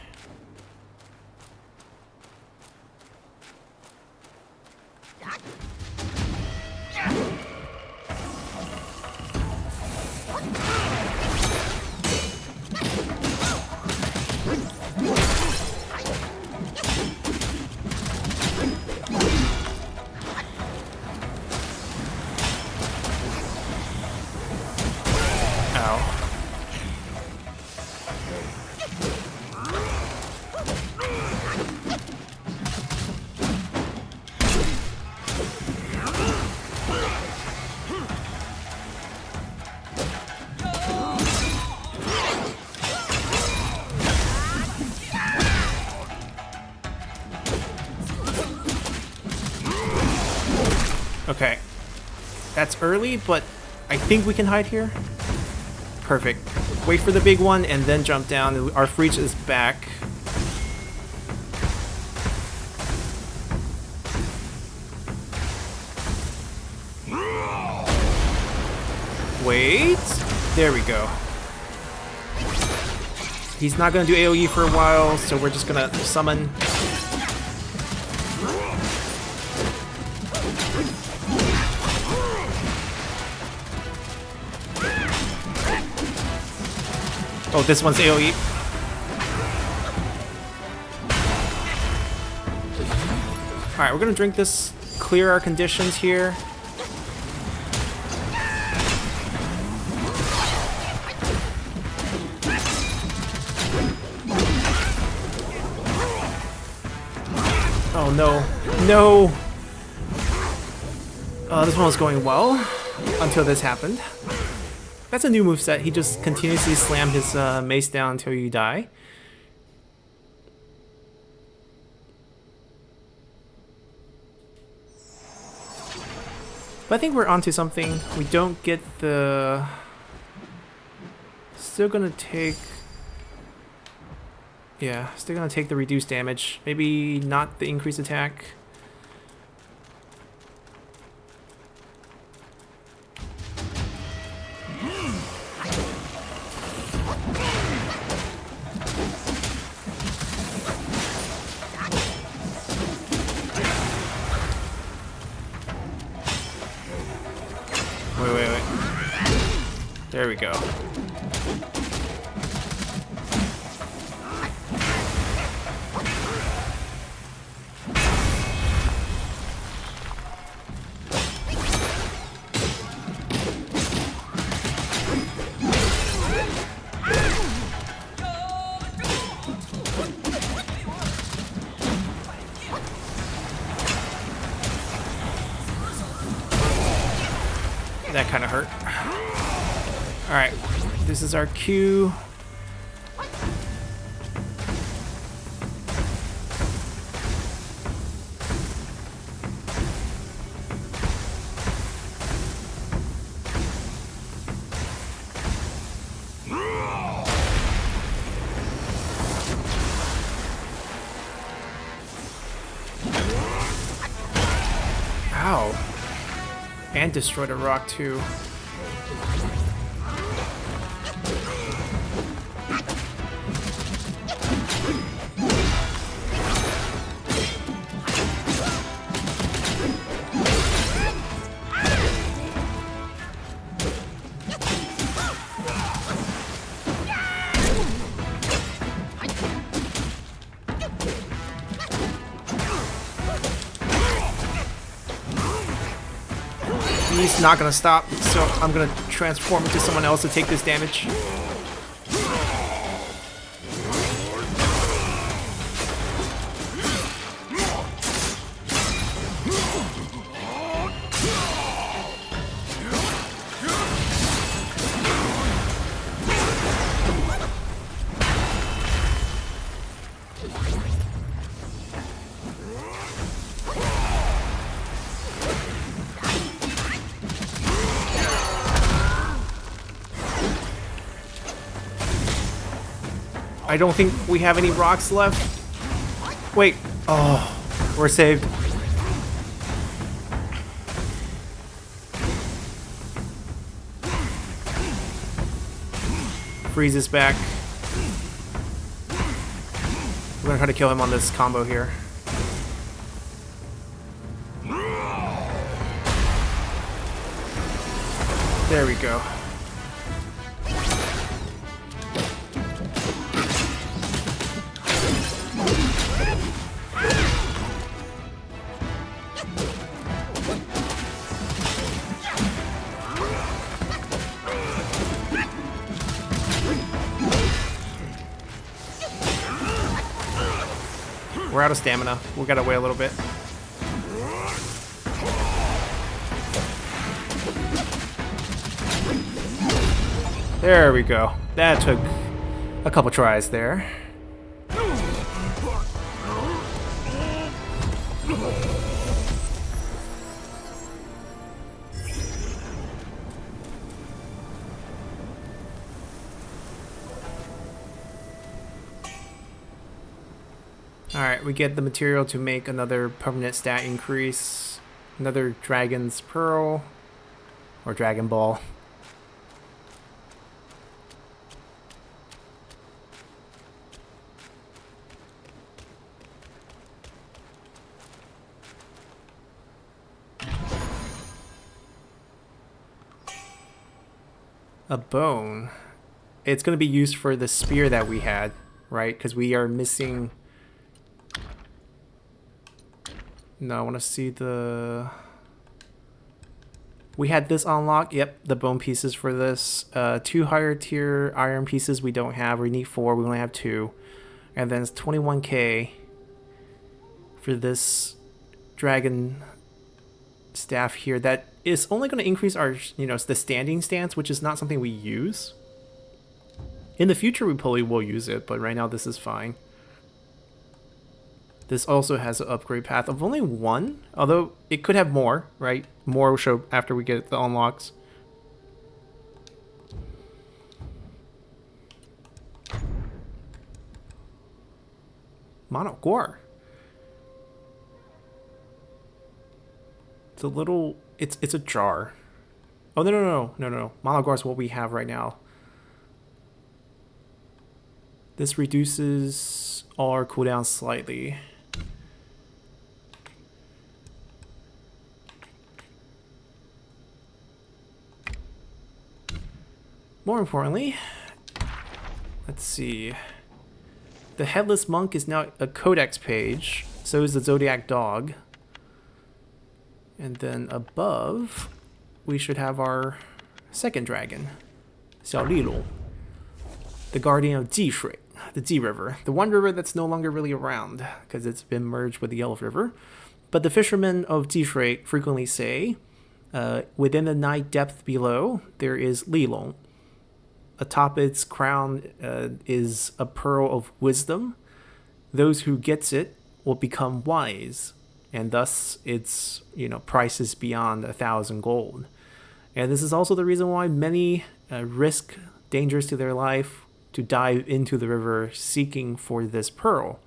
Okay. That's early, but I think we can hide here. Perfect. Wait for the big one and then jump down. Our freeze is back. Wait. There we go. He's not going to do AoE for a while, so we're just going to summon. Oh, this one's AoE. Alright, we're gonna drink this, clear our conditions here. Oh no. No! This one was going well until this happened. That's a new moveset. He just continuously slams his mace down until you die. But I think we're onto something. We don't get the... Still gonna take... Yeah, still gonna take the reduced damage. Maybe not the increased attack. Wait. There we go. That kind of hurt. Alright, this is our cue. Ow. And destroyed a rock too. He's not gonna stop, so I'm gonna transform into someone else to take this damage. I don't think we have any rocks left. Wait. Oh, we're saved. Freeze is back. We're gonna try to kill him on this combo here. There we go. We're out of stamina. We gotta wait a little bit. There we go. That took a couple tries there. Alright, we get the material to make another permanent stat increase. Another Dragon's Pearl. Or Dragon Ball. A bone. It's going to be used for the spear that we had, right? Because we are missing... No, I want to see the... We had this unlocked. Yep, the bone pieces for this. 2 higher tier iron pieces we don't have. We need 4. We only have 2. And then it's 21k for this dragon staff here. That is only going to increase our, the standing stance, which is not something we use. In the future, we probably will use it, but right now this is fine. This also has an upgrade path of only 1, although it could have more, right? More will show after we get the unlocks. Mono Gore. It's a little... It's a jar. Oh, no. Mono Gore is what we have right now. This reduces our cooldown slightly. More importantly, let's see. The Headless Monk is now a codex page. So is the Zodiac Dog. And then above, we should have our second dragon, Xiao Lilo, the guardian of Jishui, the Ji River, the one river that's no longer really around because it's been merged with the Yellow River. But the fishermen of Jishui frequently say, within the night depth below, there is Lilong. Atop its crown is a pearl of wisdom. Those who gets it will become wise, and thus its price is beyond 1,000 gold. And this is also the reason why many risk dangers to their life to dive into the river seeking for this pearl.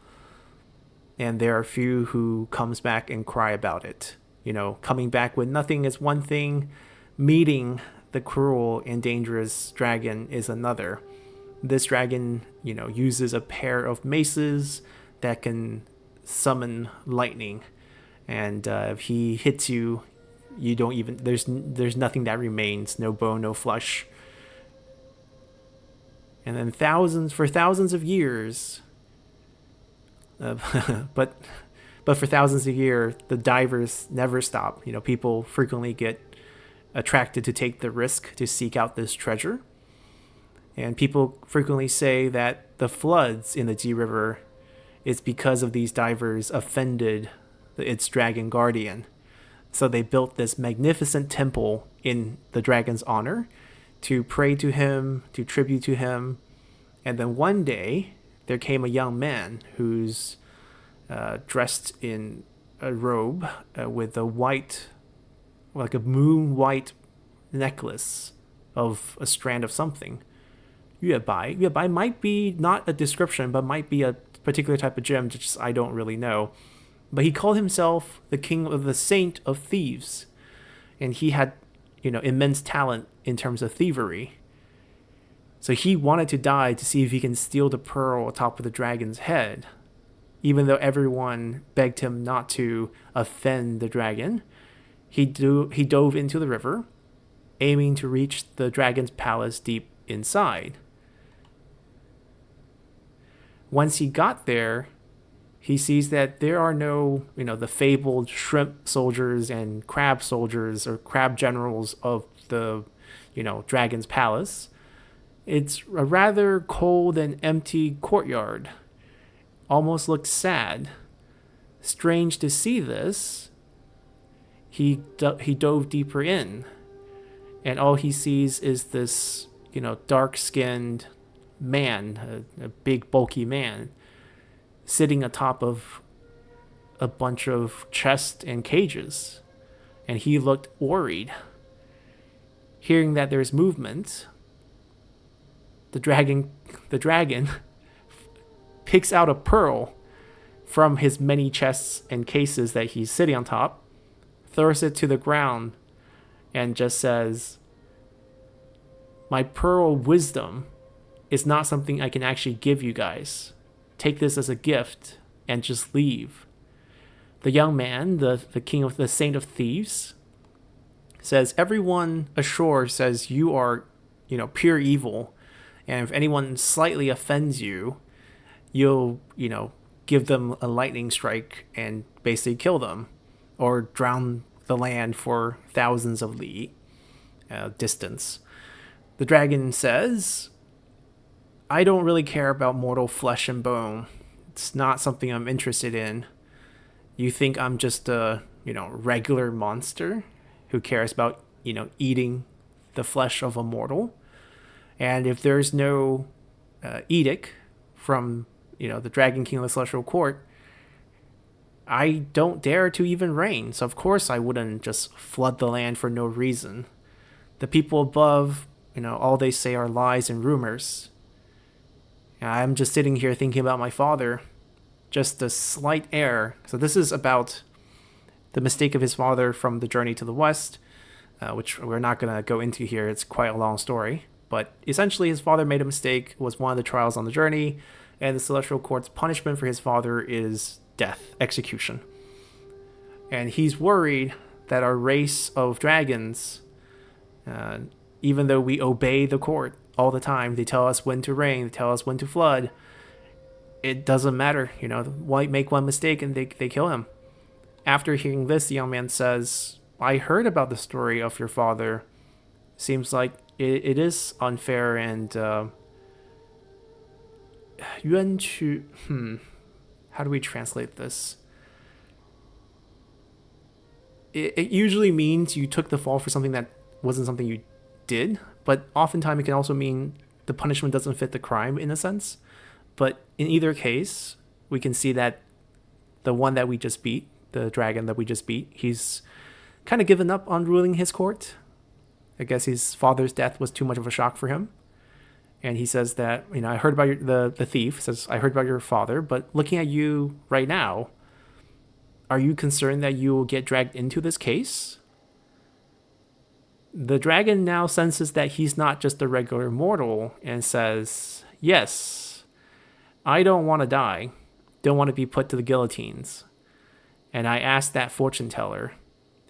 And there are few who comes back and cry about it. Coming back with nothing is one thing, meeting the cruel and dangerous dragon is another. This dragon, uses a pair of maces that can summon lightning, and if he hits you, you don't even there's nothing that remains, no bone, no flesh. And then for thousands of years, but for thousands of years, the divers never stop. People frequently get attracted to take the risk to seek out this treasure. And people frequently say that the floods in the Ji River is because of these divers offended its dragon guardian. So they built this magnificent temple in the dragon's honor to pray to him, to tribute to him. And then one day there came a young man who's dressed in a robe with a white, like a moon white necklace of a strand of something. Yuebai. Yuebai might be not a description, but might be a particular type of gem, just I don't really know. But he called himself the king of the saint of thieves. And he had, immense talent in terms of thievery. So he wanted to die to see if he can steal the pearl atop of the dragon's head. Even though everyone begged him not to offend the dragon, he dove into the river, aiming to reach the dragon's palace deep inside. Once he got there, he sees that there are no, the fabled shrimp soldiers and crab soldiers or crab generals of the, dragon's palace. It's a rather cold and empty courtyard. Almost looks sad. Strange to see this. He dove deeper in, and all he sees is this, dark-skinned man, a big bulky man, sitting atop of a bunch of chests and cages, and he looked worried. Hearing that there's movement, the dragon picks out a pearl from his many chests and cases that he's sitting on top, throws it to the ground, and just says, "My pearl wisdom is not something I can actually give you guys. Take this as a gift and just leave." The young man, the king of the saint of thieves, says, "Everyone ashore says you are, pure evil. And if anyone slightly offends you, you'll, give them a lightning strike and basically kill them or drown the land for thousands of li distance." The dragon says, "I don't really care about mortal flesh and bone. It's not something I'm interested in. You think I'm just a, regular monster who cares about, eating the flesh of a mortal? And if there's no edict from, the Dragon King of the Celestial Court, I don't dare to even reign. So of course I wouldn't just flood the land for no reason. The people above, all they say are lies and rumors. I'm just sitting here thinking about my father. Just a slight error." So this is about the mistake of his father from the journey to the west, which we're not going to go into here. It's quite a long story. But essentially, his father made a mistake, was one of the trials on the journey, and the Celestial Court's punishment for his father is death, execution. And he's worried that our race of dragons, even though we obey the court all the time, they tell us when to reign, they tell us when to flood, it doesn't matter. White make one mistake and they kill him. After hearing this, the young man says, "I heard about the story of your father. Seems like it is unfair and yuan qu." How do we translate this? It usually means you took the fall for something that wasn't something you did, but oftentimes it can also mean the punishment doesn't fit the crime in a sense. But in either case, we can see that the one that we just beat, the dragon that we just beat, he's kind of given up on ruling his court. I guess his father's death was too much of a shock for him. And he says that, "I heard about the thief says, I heard about your father, but looking at you right now, are you concerned that you will get dragged into this case?" The dragon now senses that he's not just a regular mortal and says, "Yes, I don't want to die. Don't want to be put to the guillotines. And I asked that fortune teller.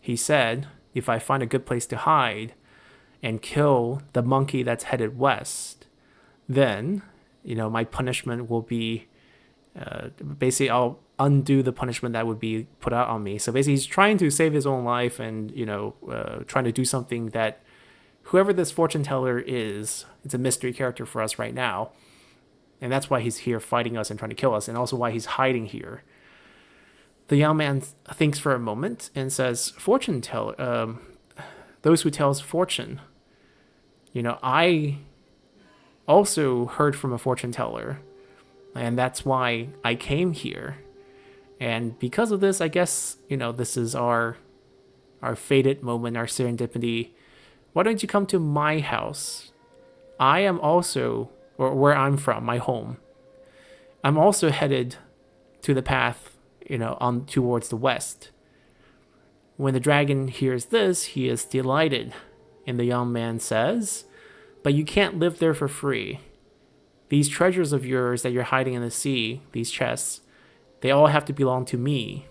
He said, if I find a good place to hide and kill the monkey that's headed west, then, my punishment will be, basically I'll undo the punishment that would be put out on me." So basically he's trying to save his own life and, trying to do something that whoever this fortune teller is, it's a mystery character for us right now. And that's why he's here fighting us and trying to kill us, and also why he's hiding here. The young man thinks for a moment and says, "Fortune teller, those who tells fortune, I also heard from a fortune teller, and that's why I came here. And because of this, I guess, this is our fated moment, our serendipity. Why don't you come to my house? I am also or where I'm from, my home, I'm also headed to the path, on towards the west. When the dragon hears this, he is delighted, and the young man says, "But you can't live there for free. These treasures of yours that you're hiding in the sea, these chests, they all have to belong to me."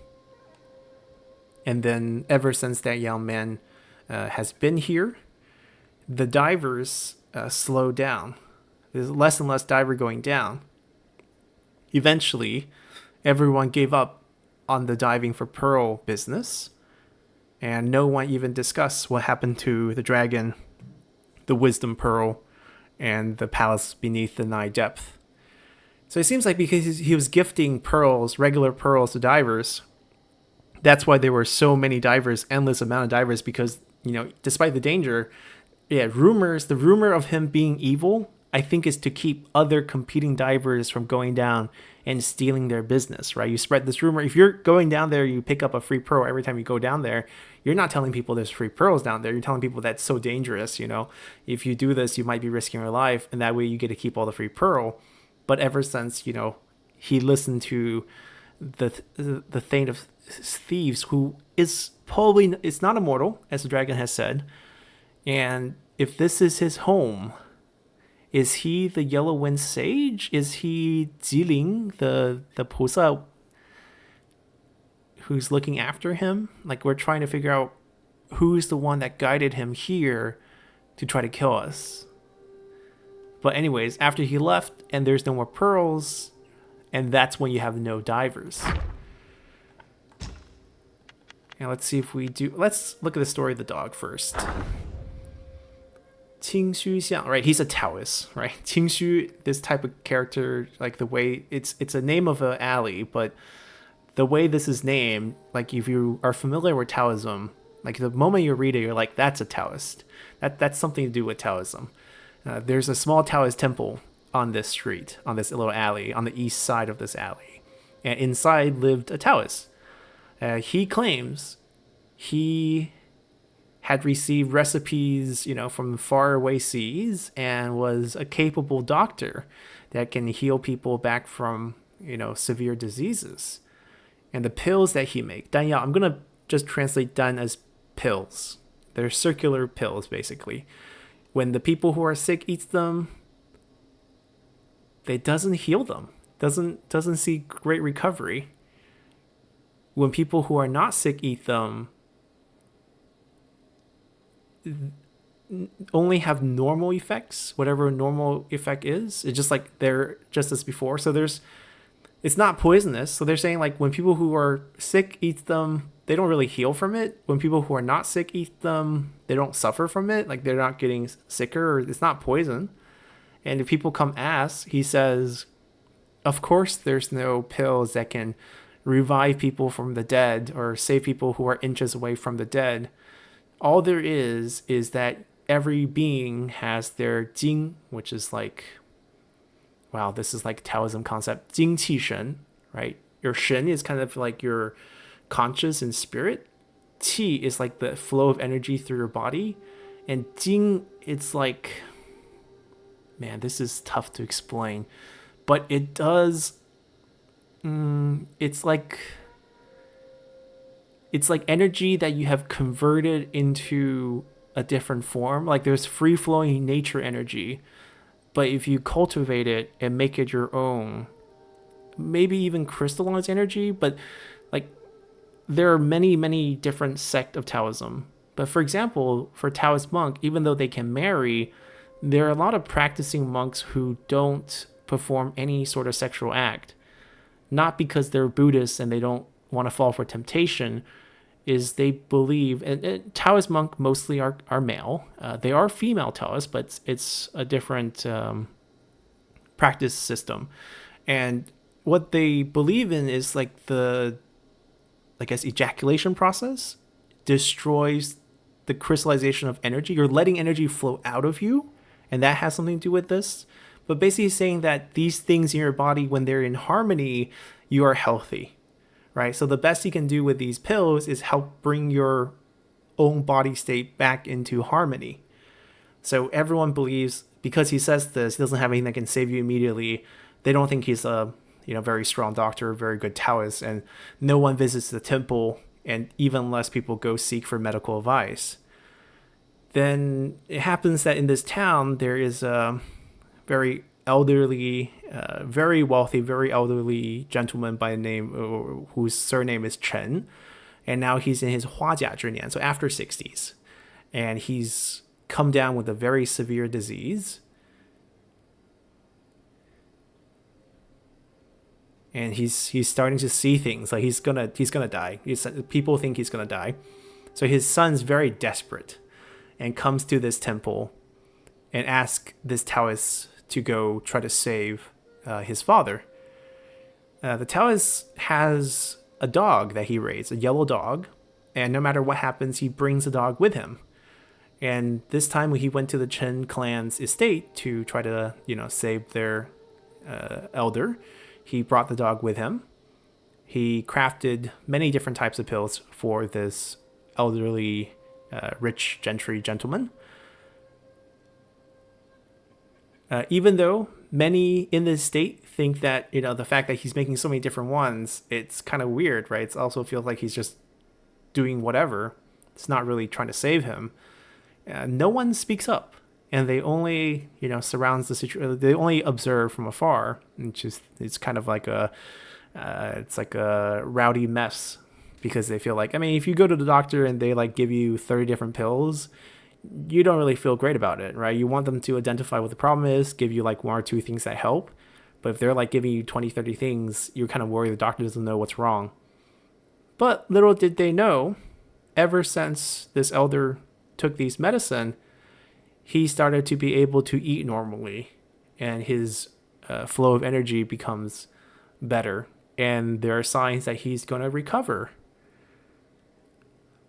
And then, ever since that young man has been here, the divers slow down. There's less and less diver going down. Eventually, everyone gave up on the diving for pearl business, and no one even discussed what happened to the dragon, the wisdom pearl, and the palace beneath the Nine depth. So it seems like because he was gifting pearls, regular pearls to divers, that's why there were so many divers, endless amount of divers, because, despite the danger, the rumor of him being evil, I think, is to keep other competing divers from going down and stealing their business, right? You spread this rumor. If you're going down there, you pick up a free pearl every time you go down there, you're not telling people there's free pearls down there. You're telling people that's so dangerous, If you do this, you might be risking your life, and that way you get to keep all the free pearl. But ever since, he listened to the Thane of Thieves, who is probably, it's not immortal, as the dragon has said. And if this is his home, is he the Yellow Wind Sage? Is he Jiling, the Pusa who's looking after him? Like, we're trying to figure out who's the one that guided him here to try to kill us. But anyways, after he left and there's no more pearls, and that's when you have no divers. And let's see if we do. Let's look at the story of the dog first. Qingxu Xiang, right? He's a Taoist, right? Qingxu, this type of character, like the way it's a name of an alley, but the way this is named, like if you are familiar with Taoism, like the moment you read it, you're like, that's a Taoist. That's something to do with Taoism. There's a small Taoist temple on this street, on this little alley, on the east side of this alley, and inside lived a Taoist. He claims he had received recipes, from faraway seas, and was a capable doctor that can heal people back from, severe diseases. And the pills that he makes, Danyao, I'm going to just translate Dan as pills. They're circular pills, basically. When the people who are sick eats them, it doesn't heal them. Doesn't see great recovery. When people who are not sick eat them, only have normal effects, whatever normal effect is. It's just like they're just as before. So it's not poisonous. So they're saying, like, when people who are sick eat them, they don't really heal from it. When people who are not sick eat them, they don't suffer from it. Like, they're not getting sicker, or it's not poison. And if people come ask, he says, of course there's no pills that can revive people from the dead or save people who are inches away from the dead. All there is that every being has their jing, which is like, wow, this is like Taoism concept, jing qi shen, right? Your shen is kind of like your conscious and spirit. Qi is like the flow of energy through your body. And jing, it's like, man, this is tough to explain. But it does, it's like energy that you have converted into a different form. Like, there's free-flowing nature energy, but if you cultivate it and make it your own, maybe even crystallize energy. But like, there are many different sects of Taoism. But for example, for Taoist monk, even though they can marry, there are a lot of practicing monks who don't perform any sort of sexual act, not because they're Buddhists and they don't want to fall for temptation, is they believe, and Taoist monk mostly are male. They are female Taoists, but it's a different practice system. And what they believe in is like the, I guess, ejaculation process destroys the crystallization of energy. You're letting energy flow out of you, and that has something to do with this. But basically saying that these things in your body, when they're in harmony, you are healthy. Right? So the best you can do with these pills is help bring your own body state back into harmony. So everyone believes because he says this, he doesn't have anything that can save you immediately. They don't think he's a very strong doctor, very good Taoist, and no one visits the temple, and even less people go seek for medical advice. Then it happens that in this town there is a very elderly, very wealthy, very elderly gentleman by the name whose surname is Chen, and now he's in his 花甲之年, so after 60s, and he's come down with a very severe disease. And he's starting to see things like he's gonna die. People think he's gonna die, so his son's very desperate, and comes to this temple, and asks this Taoist to go try to save his father. The Taoist has a dog that he raised, a yellow dog, and no matter what happens, he brings the dog with him. And this time, when he went to the Chen clan's estate to try to save their elder, he brought the dog with him. He crafted many different types of pills for this elderly, rich gentry gentleman. Even though many in this state think that, the fact that he's making so many different ones, it's kind of weird, right? It also feels like he's just doing whatever. It's not really trying to save him. No one speaks up. And they only, surrounds the situation. They only observe from afar. It's kind of like it's like a rowdy mess, because they feel like, if you go to the doctor and they like give you 30 different pills, you don't really feel great about it, right? You want them to identify what the problem is, give you like one or two things that help. But if they're like giving you 20, 30 things, you're kind of worried the doctor doesn't know what's wrong. But little did they know, ever since this elder took these medicine, he started to be able to eat normally, and his flow of energy becomes better, and there are signs that he's going to recover.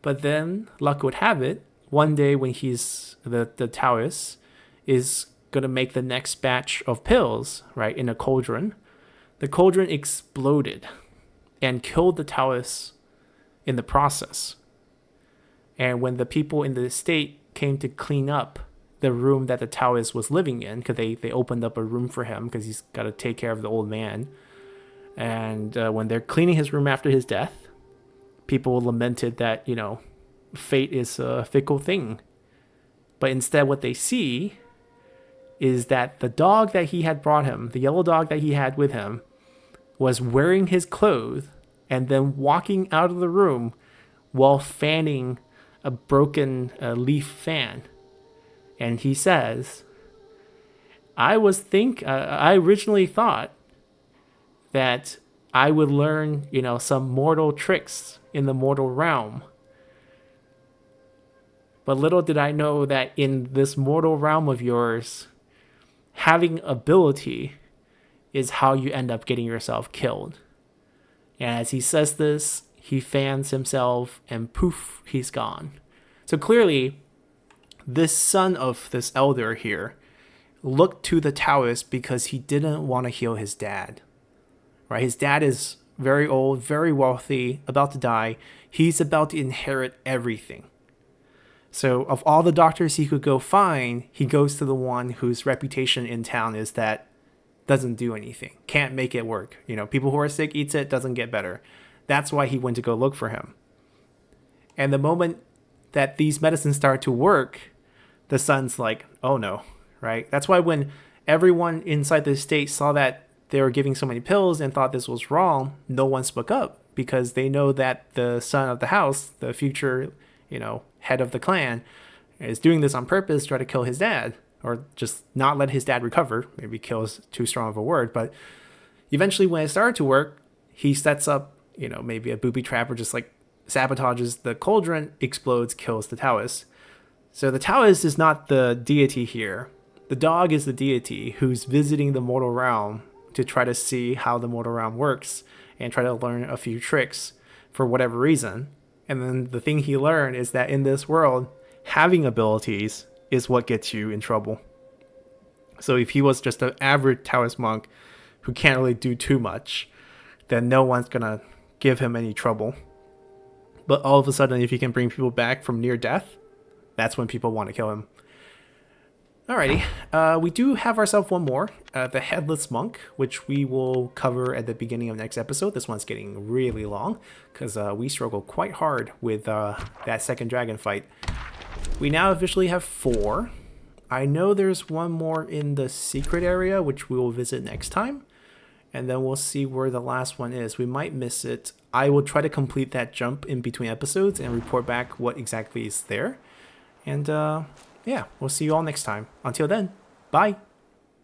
But then, luck would have it, one day when the Taoist is going to make the next batch of pills, right, in a cauldron, the cauldron exploded and killed the Taoist in the process. And when the people in the estate came to clean up the room that the Taoist was living in, because they opened up a room for him because he's got to take care of the old man. And when they're cleaning his room after his death, people lamented that, fate is a fickle thing. But instead what they see is that the dog that he had brought him, the yellow dog that he had with him, was wearing his clothes and then walking out of the room while fanning a broken leaf fan. And he says, I originally thought that I would learn, some mortal tricks in the mortal realm. But little did I know that in this mortal realm of yours, having ability is how you end up getting yourself killed. And as he says this, he fans himself and poof, he's gone. So clearly, this son of this elder here looked to the Taoist because he didn't want to heal his dad. Right? His dad is very old, very wealthy, about to die. He's about to inherit everything. So of all the doctors he could go find, he goes to the one whose reputation in town is that doesn't do anything, can't make it work. People who are sick, eats it, doesn't get better. That's why he went to go look for him. And the moment that these medicines start to work, the son's like, oh no, right? That's why when everyone inside the estate saw that they were giving so many pills and thought this was wrong, no one spoke up, because they know that the son of the house, the future, head of the clan, is doing this on purpose to try to kill his dad, or just not let his dad recover. Maybe kill is too strong of a word, but eventually when it started to work, he sets up, maybe a booby trap, or just like sabotages the cauldron, explodes, kills the Taoist. So the Taoist is not the deity here. The dog is the deity who's visiting the mortal realm to try to see how the mortal realm works and try to learn a few tricks for whatever reason. And then the thing he learned is that in this world, having abilities is what gets you in trouble. So if he was just an average Taoist monk who can't really do too much, then no one's going to give him any trouble. But all of a sudden, if he can bring people back from near death, that's when people want to kill him. Alrighty, we do have ourselves one more, the Headless Monk, which we will cover at the beginning of next episode. This one's getting really long, because we struggle quite hard with that second dragon fight. We now officially have 4. I know there's one more in the secret area, which we will visit next time. And then we'll see where the last one is. We might miss it. I will try to complete that jump in between episodes and report back what exactly is there. And yeah, we'll see you all next time. Until then, bye!